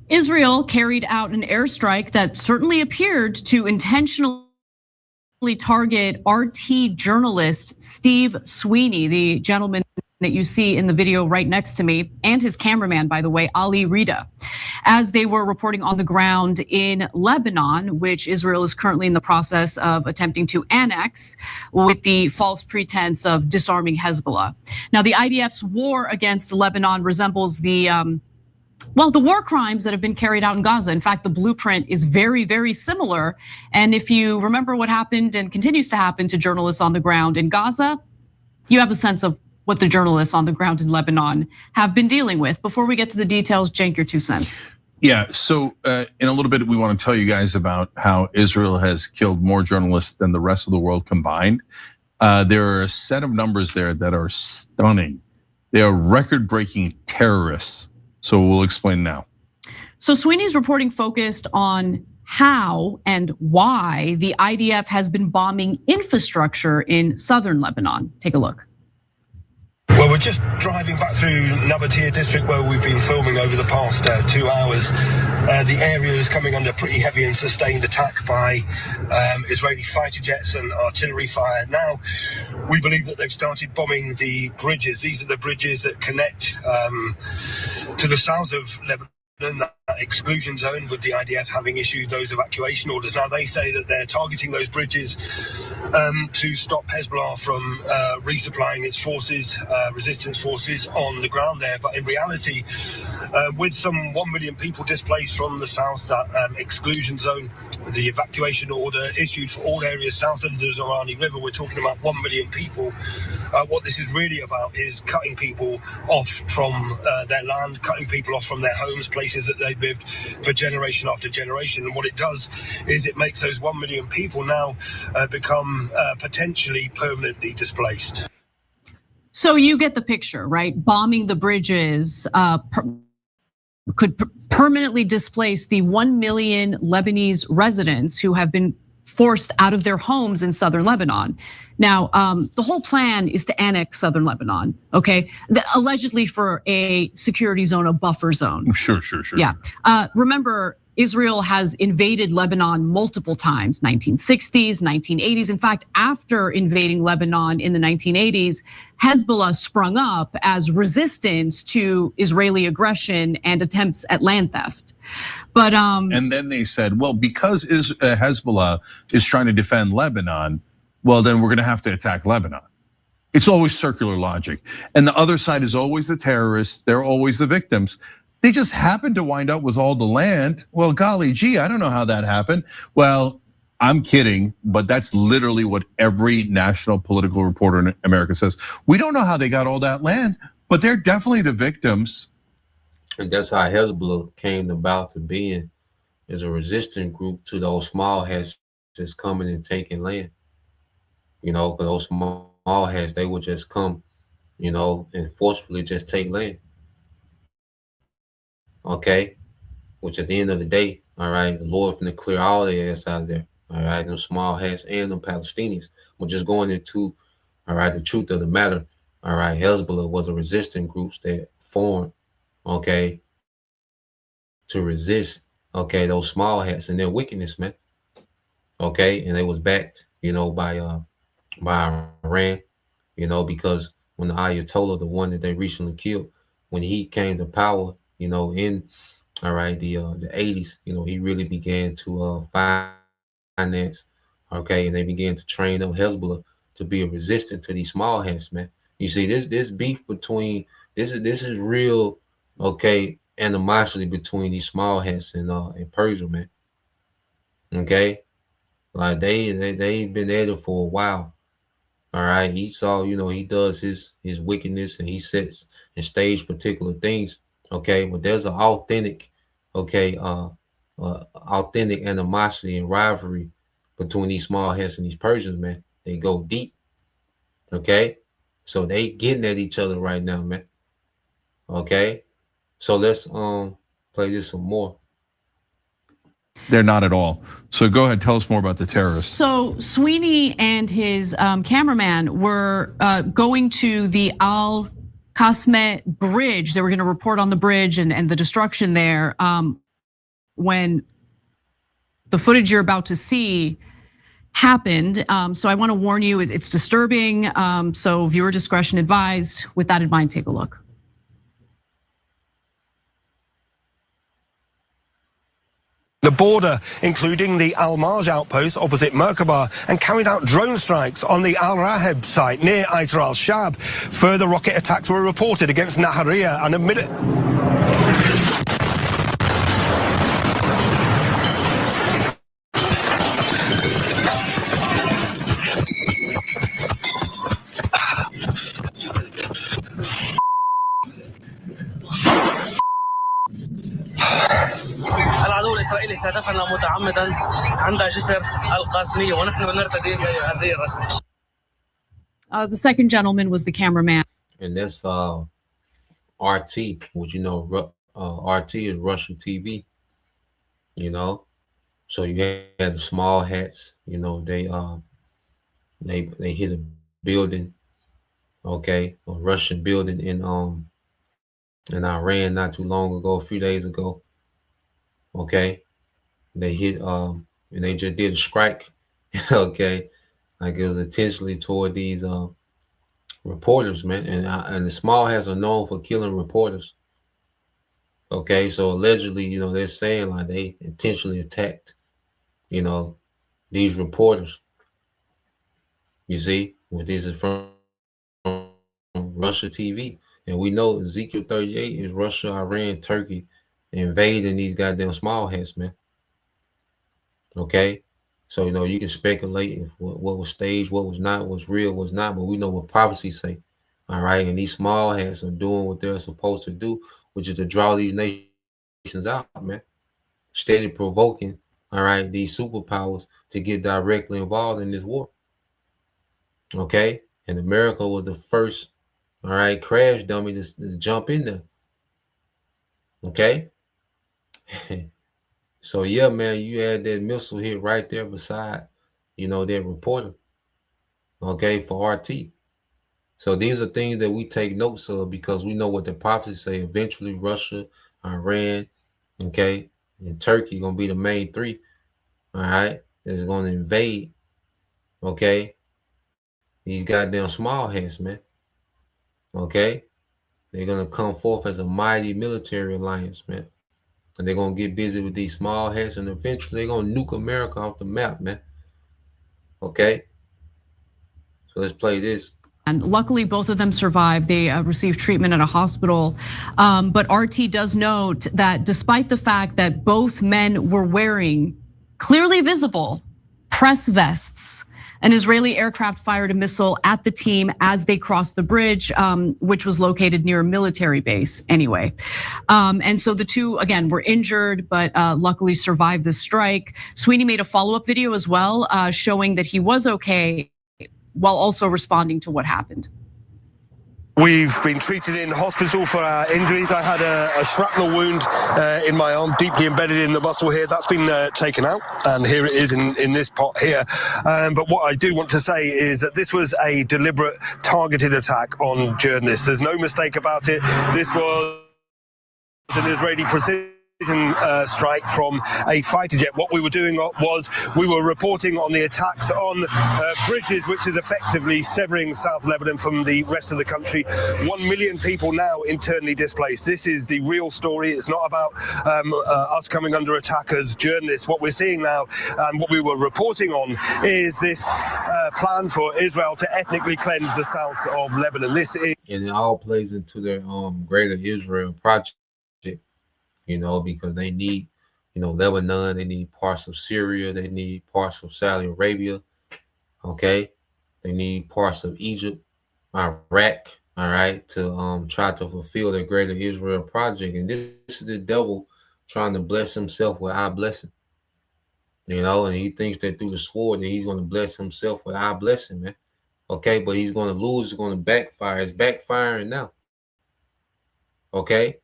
Israel carried out an airstrike that certainly appeared to intentionally target RT journalist Steve Sweeney, the gentleman that you see in the video right next to me, and his cameraman, by the way, Ali Rida, as they were reporting on the ground in Lebanon, which Israel is currently in the process of attempting to annex with the false pretense of disarming Hezbollah. Now, the IDF's war against Lebanon resembles the war crimes that have been carried out in Gaza. In fact, the blueprint is very, very similar. And if you remember what happened and continues to happen to journalists on the ground in Gaza, you have a sense of what the journalists on the ground in Lebanon have been dealing with. Before we get to the details, Cenk, your 2 cents. Yeah, so in a little bit, we want to tell you guys about how Israel has killed more journalists than the rest of the world combined. There are a set of numbers there that are stunning. They are record-breaking terrorists. So we'll explain now. So Sweeney's reporting focused on how and why the IDF has been bombing infrastructure in southern Lebanon. Take a look. Well, we're just driving back through Nabatea district where we've been filming over the past 2 hours. The area is coming under pretty heavy and sustained attack by Israeli fighter jets and artillery fire. Now, we believe that they've started bombing the bridges. These are the bridges that connect to the south of Lebanon, that exclusion zone, with the IDF having issued those evacuation orders. Now, they say that they're targeting those bridges to stop Hezbollah from resupplying its forces, resistance forces on the ground there. But in reality, with some 1 million people displaced from the south, that exclusion zone, the evacuation order issued for all areas south of the Zorani River, we're talking about 1 million people. What this is really about is cutting people off from their land, cutting people off from their homes, places that they've lived for generation after generation. And what it does is it makes those 1 million people now become potentially permanently displaced. So you get the picture, right? Bombing the bridges could permanently displace the 1 million Lebanese residents who have been forced out of their homes in southern Lebanon. Now, the whole plan is to annex southern Lebanon, okay? Allegedly for a security zone, a buffer zone. Sure. Yeah, remember, Israel has invaded Lebanon multiple times, 1960s, 1980s. In fact, after invading Lebanon in the 1980s, Hezbollah sprung up as resistance to Israeli aggression and attempts at land theft. But and then they said, well, because Hezbollah is trying to defend Lebanon, well, then we're going to have to attack Lebanon. It's always circular logic. And the other side is always the terrorists. They're always the victims. They just happen to wind up with all the land. Well, golly gee, I don't know how that happened. Well, I'm kidding, but that's literally what every national political reporter in America says. We don't know how they got all that land, but they're definitely the victims. And that's how Hezbollah came about to being, as a resistant group to those small hats just coming and taking land. You know, because those small hats, they would just come, you know, and forcefully just take land. Okay, which at the end of the day, all right, the Lord finna clear all their ass out of there. All right, them small hats and them Palestinians. We're just going into, all right, the truth of the matter. All right, Hezbollah was a resistant group that formed, okay, to resist, okay, those small hats and their wickedness, man. Okay, and they was backed, you know, by Iran, you know, because when the Ayatollah, the one that they recently killed, when he came to power, you know, in all right, the 80s, you know, he really began to finance, okay, and they began to train up Hezbollah to be a resistant to these small hats, man. You see, this beef between this is real, okay, animosity between these small hats and Persia, man. Okay, like they've been at it for a while. All right, Esau, you know, he does his wickedness and he sets and stage particular things. Okay, but there's an authentic, okay, authentic animosity and rivalry between these small hats and these Persians, man. They go deep. Okay, so they getting at each other right now, man. Okay, so let's play this some more. They're not at all. So go ahead, tell us more about the terrorists. So Sweeney and his cameraman were going to the Al Qasmeh bridge. They were going to report on the bridge and the destruction there when the footage you're about to see happened. So I want to warn you, it's disturbing. So viewer discretion advised. With that in mind, take a look. The border, including the Al-Marj outpost opposite Merkaba, and carried out drone strikes on the Al-Raheb site near Aitar al-Shab. Further rocket attacks were reported against Nahariya and admitted. العدو الإسرائيلي استهدفنا متعمدا عند جسر القاسمية ونحن نرتدي الزي الرسمي. The second gentleman was the cameraman. And that's RT, which you know, RT is Russian TV. You know, so you had the small hats. You know, they hit a building, okay, a Russian building in Iran not too long ago, a few days ago. Okay, they hit and they just did a strike. Okay, like it was intentionally toward these reporters, man, and the small hats are known for killing reporters. Okay, so allegedly, you know, they're saying like they intentionally attacked, you know, these reporters. You see, what this is from Russia TV, and we know Ezekiel 38 is Russia, Iran, Turkey invading these goddamn small hats, man. Okay, so you know you can speculate if what was staged, what was not, what's real, what's not, but we know what prophecy say. All right, and these small hats are doing what they're supposed to do, which is to draw these nations out, man. Steady provoking, all right, these superpowers to get directly involved in this war. Okay, and America was the first, all right, crash dummy to jump in there. Okay. So yeah, man, you had that missile hit right there beside, you know, that reporter. Okay, for RT. So these are things that we take notes of because we know what the prophecies say. Eventually, Russia, Iran, okay, and Turkey gonna be the main three. All right, that's gonna invade. Okay, these goddamn small hats, man. Okay, they're gonna come forth as a mighty military alliance, man. And they're gonna get busy with these small hats, and eventually they're gonna nuke America off the map, man. Okay, so let's play this. And luckily, both of them survived. They received treatment at a hospital. But RT does note that despite the fact that both men were wearing clearly visible press vests, an Israeli aircraft fired a missile at the team as they crossed the bridge, which was located near a military base anyway. And so the two, again, were injured, but luckily survived the strike. Sweeney made a follow-up video as well, showing that he was okay, while also responding to what happened. We've been treated in hospital for our injuries. I had a shrapnel wound in my arm, deeply embedded in the muscle here. That's been taken out, and here it is in this pot here. But what I do want to say is that this was a deliberate, targeted attack on journalists. There's no mistake about it. This was an Israeli precision strike from a fighter jet. What we were doing was we were reporting on the attacks on bridges, which is effectively severing South Lebanon from the rest of the country. 1 million people now internally displaced. This is the real story. It's not about us coming under attack as journalists. What we're seeing now and what we were reporting on is this plan for Israel to ethnically cleanse the south of Lebanon. This is, and it all plays into their Greater Israel project. You know, because they need, you know, Lebanon, they need parts of Syria, they need parts of Saudi Arabia, okay? They need parts of Egypt, Iraq, all right, to try to fulfill their Greater Israel project. And this is the devil trying to bless himself with our blessing, you know, and he thinks that through the sword that he's going to bless himself with our blessing, man. Okay, but he's going to lose, it's going to backfire. It's backfiring now, okay?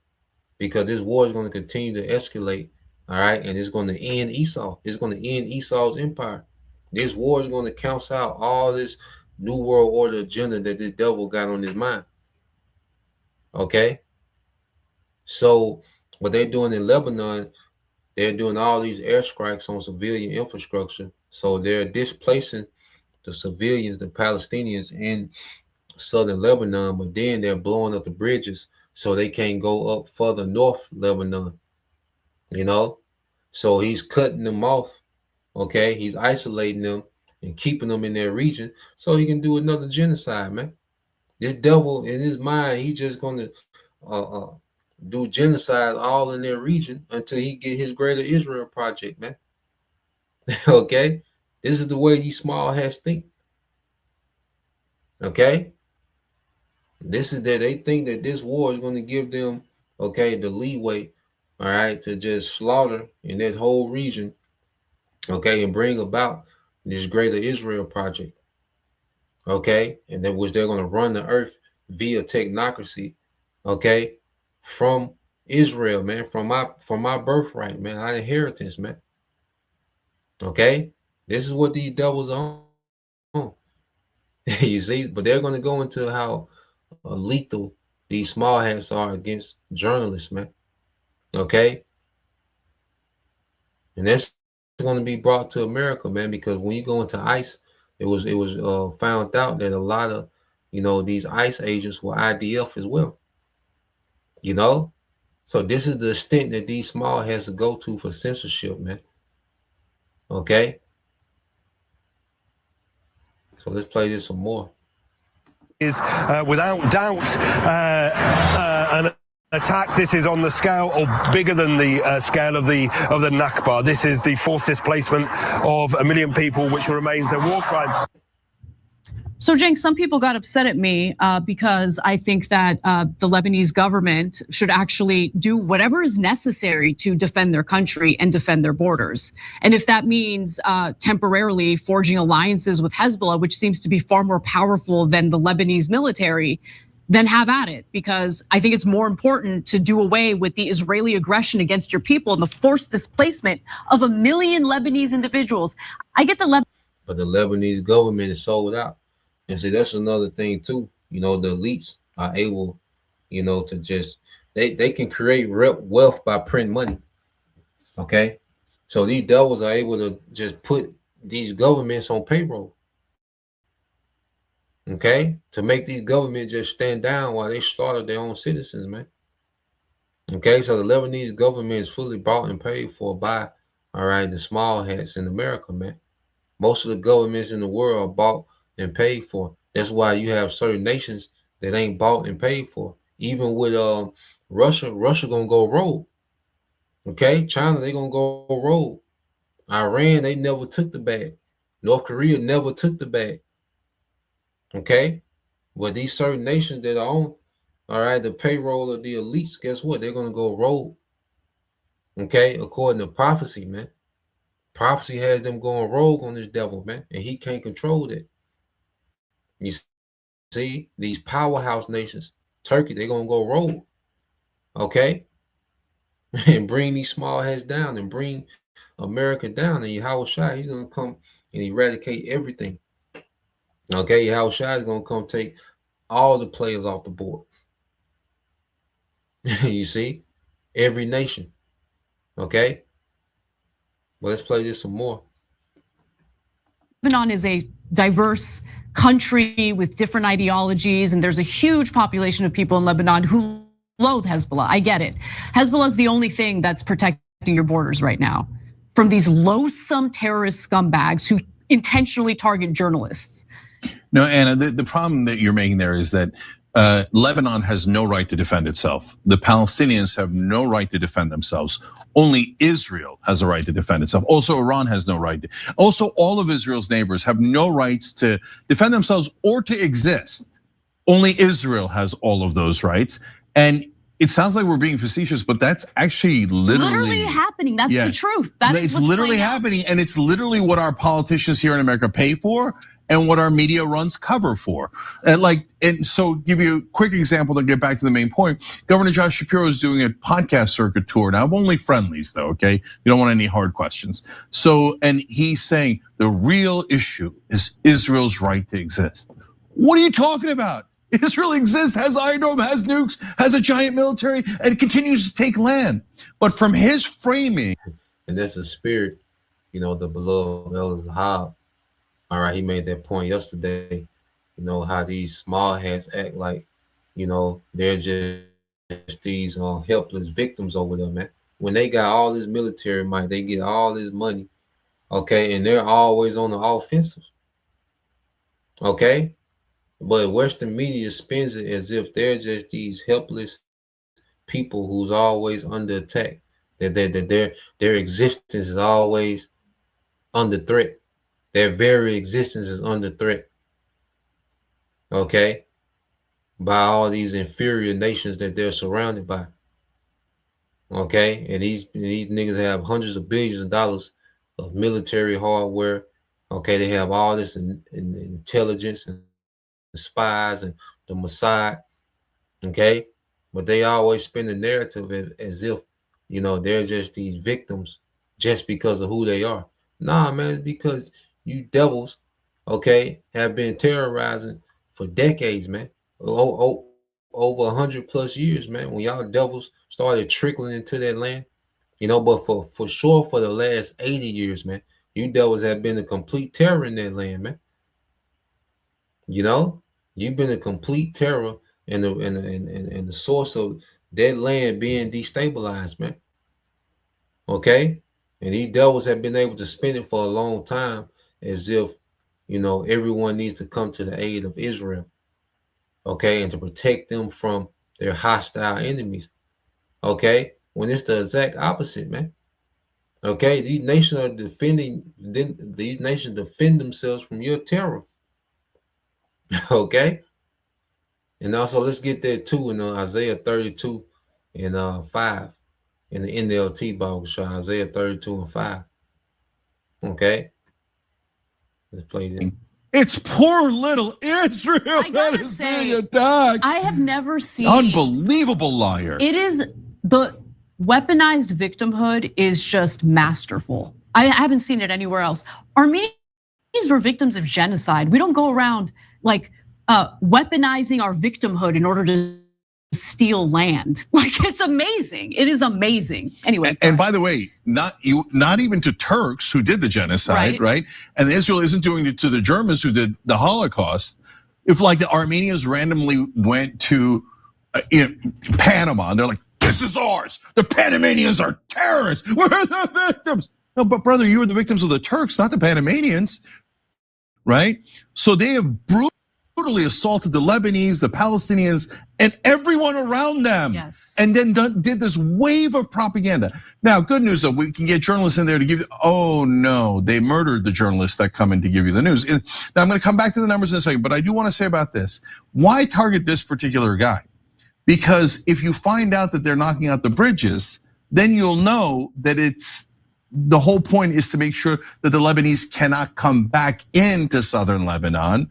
Because this war is going to continue to escalate, all right? And it's going to end Esau. It's going to end Esau's empire. This war is going to cancel out all this New World Order agenda that this devil got on his mind, okay? So what they're doing in Lebanon, they're doing all these airstrikes on civilian infrastructure. So they're displacing the civilians, the Palestinians in southern Lebanon, but then they're blowing up the bridges so they can't go up further north Lebanon, you know? So he's cutting them off, okay? He's isolating them and keeping them in their region so he can do another genocide, man. This devil in his mind, he's just going to do genocide all in their region until he get his Greater Israel project, man. Okay? This is the way these small hats think. Okay? This is that they think that this war is going to give them, okay, the leeway, all right, to just slaughter in this whole region, okay, and bring about this Greater Israel project, okay, and then which they're going to run the earth via technocracy, okay, from Israel, man, from my birthright, man, our inheritance, man. Okay, this is what these devils are on. You see, but they're going to go into how lethal these small hats are against journalists, man. Okay, and that's going to be brought to America, man, because when you go into ICE, it was found out that a lot of, you know, these ICE agents were IDF as well, you know. So this is the extent that these small hats go to for censorship, man. Okay, so let's play this some more. Is without doubt an attack. This is on the scale or bigger than the scale of the Nakba. This is the forced displacement of 1 million people, which remains a war crime. So, Cenk, some people got upset at me because I think that the Lebanese government should actually do whatever is necessary to defend their country and defend their borders. And if that means temporarily forging alliances with Hezbollah, which seems to be far more powerful than the Lebanese military, then have at it, because I think it's more important to do away with the Israeli aggression against your people and the forced displacement of 1 million Lebanese individuals. I get but the Lebanese government is sold out. And see, that's another thing too. You know, the elites are able, you know, to just, they can create wealth by printing money. Okay, so these devils are able to just put these governments on payroll. Okay, to make these governments just stand down while they slaughter their own citizens, man. Okay, so the Lebanese government is fully bought and paid for by, all right, the small hats in America, man. Most of the governments in the world are bought and paid for. That's why you have certain nations that ain't bought and paid for. Even with Russia gonna go rogue. Okay, China, they gonna go rogue. Iran, they never took the bag. North Korea never took the bag. Okay, but these certain nations that are on, all right, the payroll of the elites, guess what? They're gonna go rogue. Okay, according to prophecy, man. Prophecy has them going rogue on this devil, man, and he can't control it. You see, these powerhouse nations, Turkey, they're gonna go rogue. Okay, and bring these small heads down and bring America down. And Yahweh Shai, he's gonna come and eradicate everything. Okay, Yahweh Shai is gonna come take all the players off the board. You see, every nation. Okay, well, let's play this some more. Lebanon is a diverse country with different ideologies, and there's a huge population of people in Lebanon who loathe Hezbollah. I get it. Hezbollah is the only thing that's protecting your borders right now from these loathsome terrorist scumbags who intentionally target journalists. No, Anna, the problem that you're making there is that Lebanon has no right to defend itself. The Palestinians have no right to defend themselves. Only Israel has a right to defend itself. Also, Iran has no right. Also, all of Israel's neighbors have no rights to defend themselves or to exist. Only Israel has all of those rights. And it sounds like we're being facetious, but that's actually literally happening. That's the truth. It's literally happening, and it's literally what our politicians here in America pay for and what our media runs cover for. And so give you a quick example to get back to the main point. Governor Josh Shapiro is doing a podcast circuit tour now, only friendlies though, okay? You don't want any hard questions. So, and he's saying the real issue is Israel's right to exist. What are you talking about? Israel exists, has Iron Dome, has nukes, has a giant military, and continues to take land. But from his framing. And that's the spirit, the beloved El Zahab. All right, he made that point yesterday, how these small hats act like, they're just these helpless victims over there, man. When they got all this military might, they get all this money, okay, and they're always on the offensive, okay? But Western media spins it as if they're just these helpless people who's always under attack, that their existence is always under threat. Their very existence is under threat, okay, by all these inferior nations that they're surrounded by, okay? And these niggas have hundreds of billions of dollars of military hardware, okay? They have all this intelligence and spies and the Mossad, okay? But they always spin the narrative as if, they're just these victims just because of who they are. Nah, man, it's because you devils, okay, have been terrorizing for decades, man. Over 100+ years, man. When y'all devils started trickling into that land, but for sure for the last 80 years, man, you devils have been a complete terror in that land, man. You've been a complete terror and the source of that land being destabilized, man. Okay, and these devils have been able to spin it for a long time, as if, everyone needs to come to the aid of Israel, okay, and to protect them from their hostile enemies, okay, when it's the exact opposite, man. Okay, these nations are defend themselves from your terror, okay. And also, let's get there too in Isaiah 32 and 5 in the NLT Bible, Isaiah 32 and 5, okay. Let's play it. It's poor little Israel that is being attacked. I have never seen unbelievable liar. It is the weaponized victimhood is just masterful. I haven't seen it anywhere else. Armenians were victims of genocide. We don't go around like weaponizing our victimhood in order to steal land. Like, it's amazing. It is amazing. Anyway. And by the way, not even to Turks who did the genocide, right? And Israel isn't doing it to the Germans who did the Holocaust. If like the Armenians randomly went to Panama and they're like, this is ours. The Panamanians are terrorists. We're the victims. No, but brother, you were the victims of the Turks, not the Panamanians, right? So they have brutally assaulted the Lebanese, the Palestinians, and everyone around them. Yes. And then did this wave of propaganda. Now, good news though, we can get journalists in there to give you, oh no, they murdered the journalists that come in to give you the news. Now I'm gonna come back to the numbers in a second, but I do wanna say about this. Why target this particular guy? Because if you find out that they're knocking out the bridges, then you'll know that the whole point is to make sure that the Lebanese cannot come back into southern Lebanon.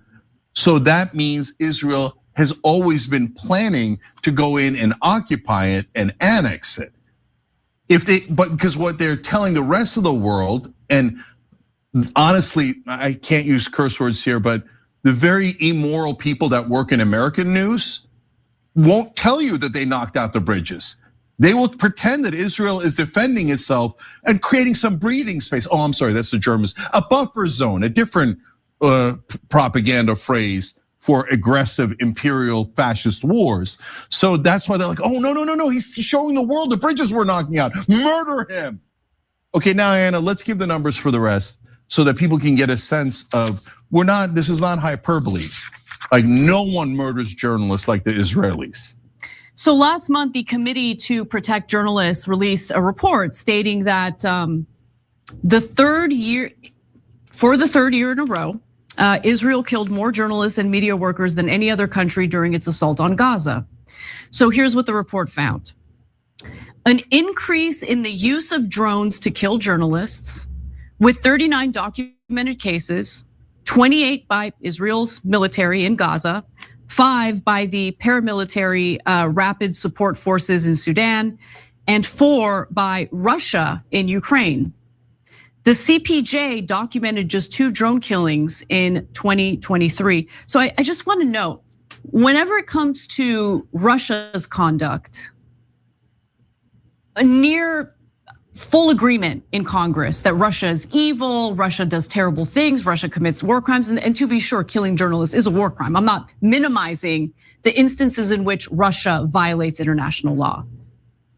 So that means Israel has always been planning to go in and occupy it and annex it. But because what they're telling the rest of the world, and honestly, I can't use curse words here, but the very immoral people that work in American news won't tell you that they knocked out the bridges. They will pretend that Israel is defending itself and creating some breathing space. Oh, I'm sorry, that's the Germans. A buffer zone, a different propaganda phrase for aggressive imperial fascist wars. So that's why they're like, oh, no, he's showing the world the bridges we're knocking out. Murder him. Okay, now Anna, let's give the numbers for the rest so that people can get a sense of, this is not hyperbole. Like no one murders journalists like the Israelis. So last month, the Committee to Protect Journalists released a report stating that for the third year in a row, Israel killed more journalists and media workers than any other country during its assault on Gaza. So here's what the report found. An increase in the use of drones to kill journalists, with 39 documented cases, 28 by Israel's military in Gaza, 5 by the paramilitary rapid support forces in Sudan, and 4 by Russia in Ukraine. The CPJ documented just 2 drone killings in 2023. So I just want to note, whenever it comes to Russia's conduct, a near full agreement in Congress that Russia is evil, Russia does terrible things, Russia commits war crimes, and to be sure, killing journalists is a war crime. I'm not minimizing the instances in which Russia violates international law.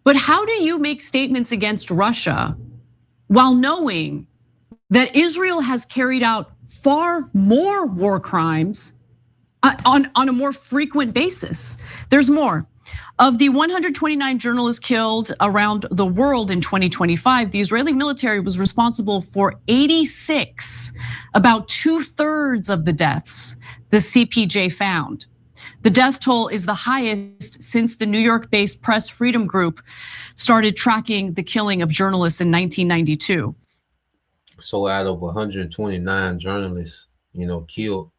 But how do you make statements against Russia while knowing that Israel has carried out far more war crimes on a more frequent basis? There's more. Of the 129 journalists killed around the world in 2025, the Israeli military was responsible for 86, about 2/3 of the deaths the CPJ found. The death toll is the highest since the New York-based Press Freedom Group started tracking the killing of journalists in 1992. So out of 129 journalists, killed,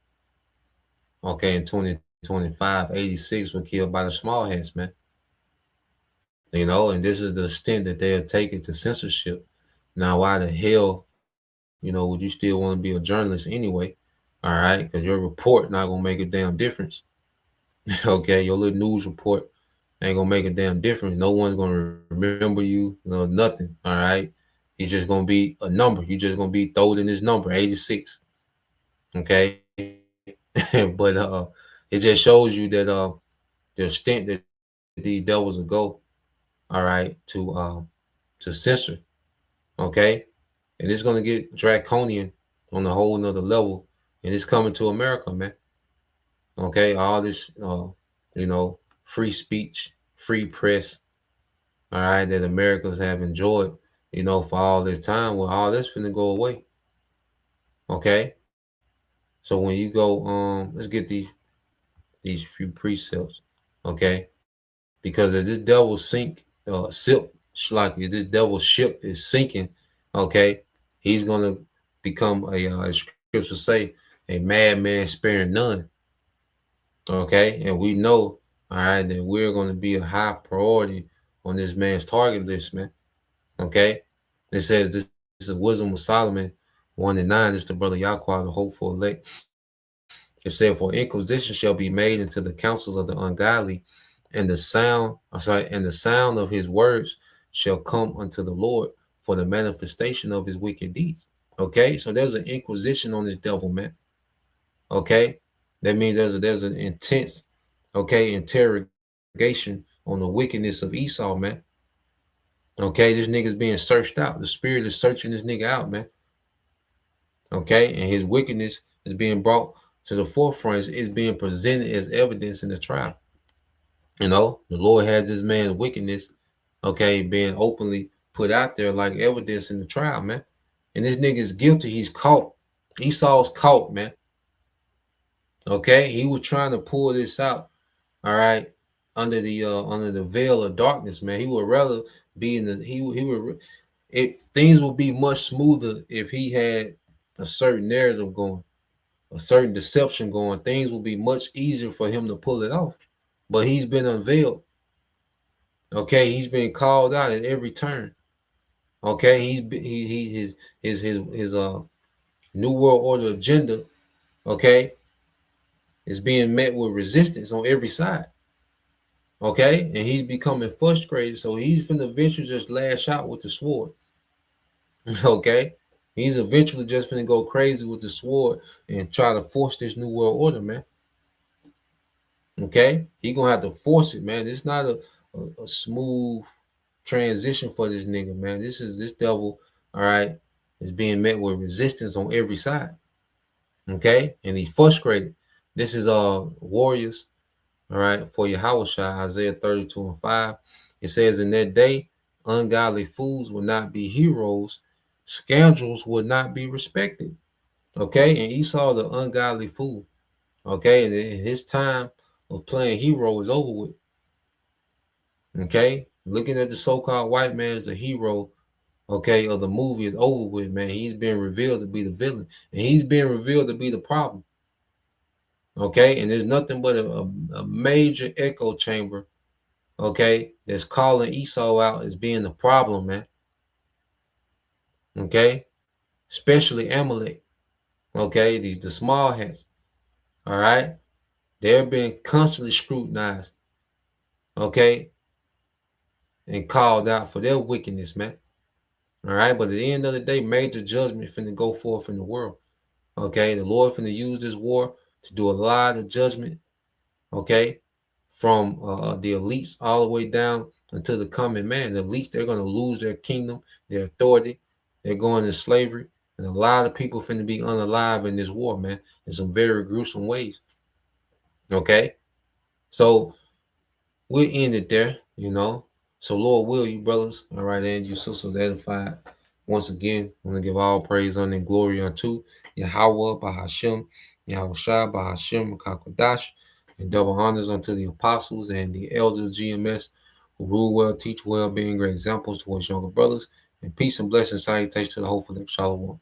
okay, in 2025, 86 were killed by the small hats, man. And this is the extent that they are taking to censorship. Now, why the hell, would you still want to be a journalist anyway? All right, because your report not gonna make a damn difference. Okay, your little news report ain't gonna make a damn difference. No one's gonna remember you, nothing. All right, you're just gonna be a number. You're just gonna be thrown in this number, 86. Okay, but it just shows you that the extent that these devils will go, all right, to censor, okay, and it's gonna get draconian on a whole nother level, and it's coming to America, man. Okay, all this, free speech, free press, all right, that Americans have enjoyed, for all this time. Well, all this finna go away. Okay, so when you go, let's get these few precepts, okay, because as this devil ship, like if this devil ship is sinking, okay, he's gonna become as scriptures say, a madman sparing none. Okay, and we know, all right, that we're going to be a high priority on this man's target list, man. Okay, it says this is Wisdom of Solomon 1:9. This is the brother Yahweh, the hopeful elect. It said, "For inquisition shall be made into the counsels of the ungodly, and the sound of his words shall come unto the Lord for the manifestation of his wicked deeds. Okay, so there's an inquisition on this devil, man. Okay, that means there's an intense, okay, interrogation on the wickedness of Esau, man. Okay, this nigga's being searched out. The spirit is searching this nigga out, man. Okay, and his wickedness is being brought to the forefront. It's being presented as evidence in the trial. You know, the Lord had this man's wickedness, okay, being openly put out there like evidence in the trial, man. And this nigga is guilty. He's caught. Esau's caught, man. Okay, he was trying to pull this out, all right, under the veil of darkness, man. He would rather be in the things would be much smoother if he had a certain narrative going, a certain deception going. Things would be much easier for him to pull it off. But he's been unveiled. Okay, he's been called out at every turn. Okay, his New World Order agenda, okay, is being met with resistance on every side. Okay, and he's becoming frustrated, so he's finna eventually just lash out with the sword. Okay, he's eventually just finna go crazy with the sword and try to force this New World Order, man. Okay, he gonna have to force it, man. It's not a smooth transition for this nigga, man. This devil, all right, is being met with resistance on every side. Okay, and he's frustrated. This is warriors, all right, for Yahushua, Isaiah 32:5. It says, in that day, ungodly fools will not be heroes, scoundrels will not be respected. Okay, and Esau, the ungodly fool. Okay, and his time of playing hero is over with. Okay, looking at the so-called white man as the hero, okay, of the movie is over with, man. He's been revealed to be the villain, and he's been revealed to be the problem. Okay, and there's nothing but a major echo chamber, okay, that's calling Esau out as being the problem, man. Okay, especially Amalek. Okay, the small hats. All right, they're being constantly scrutinized. Okay, and called out for their wickedness, man. All right, but at the end of the day, major judgment finna go forth in the world. Okay, the Lord finna use this war to do a lot of judgment. Okay, from the elites all the way down until the common man. The elites, they're gonna lose their kingdom, their authority. They're going into slavery, and a lot of people finna be unalive in this war, man, in some very gruesome ways. Okay, so we'll end it there, you know. So Lord will, you brothers, all right, and you sisters edified. Once again, I want to give all praise, honor, and glory unto Yahweh, Bahashem, Yahushua, Bahashem, Kakwadash, and double honors unto the apostles and the elders GMS who rule well, teach well, being great examples towards younger brothers. And peace and blessings, salutations to the whole elect. Shalom.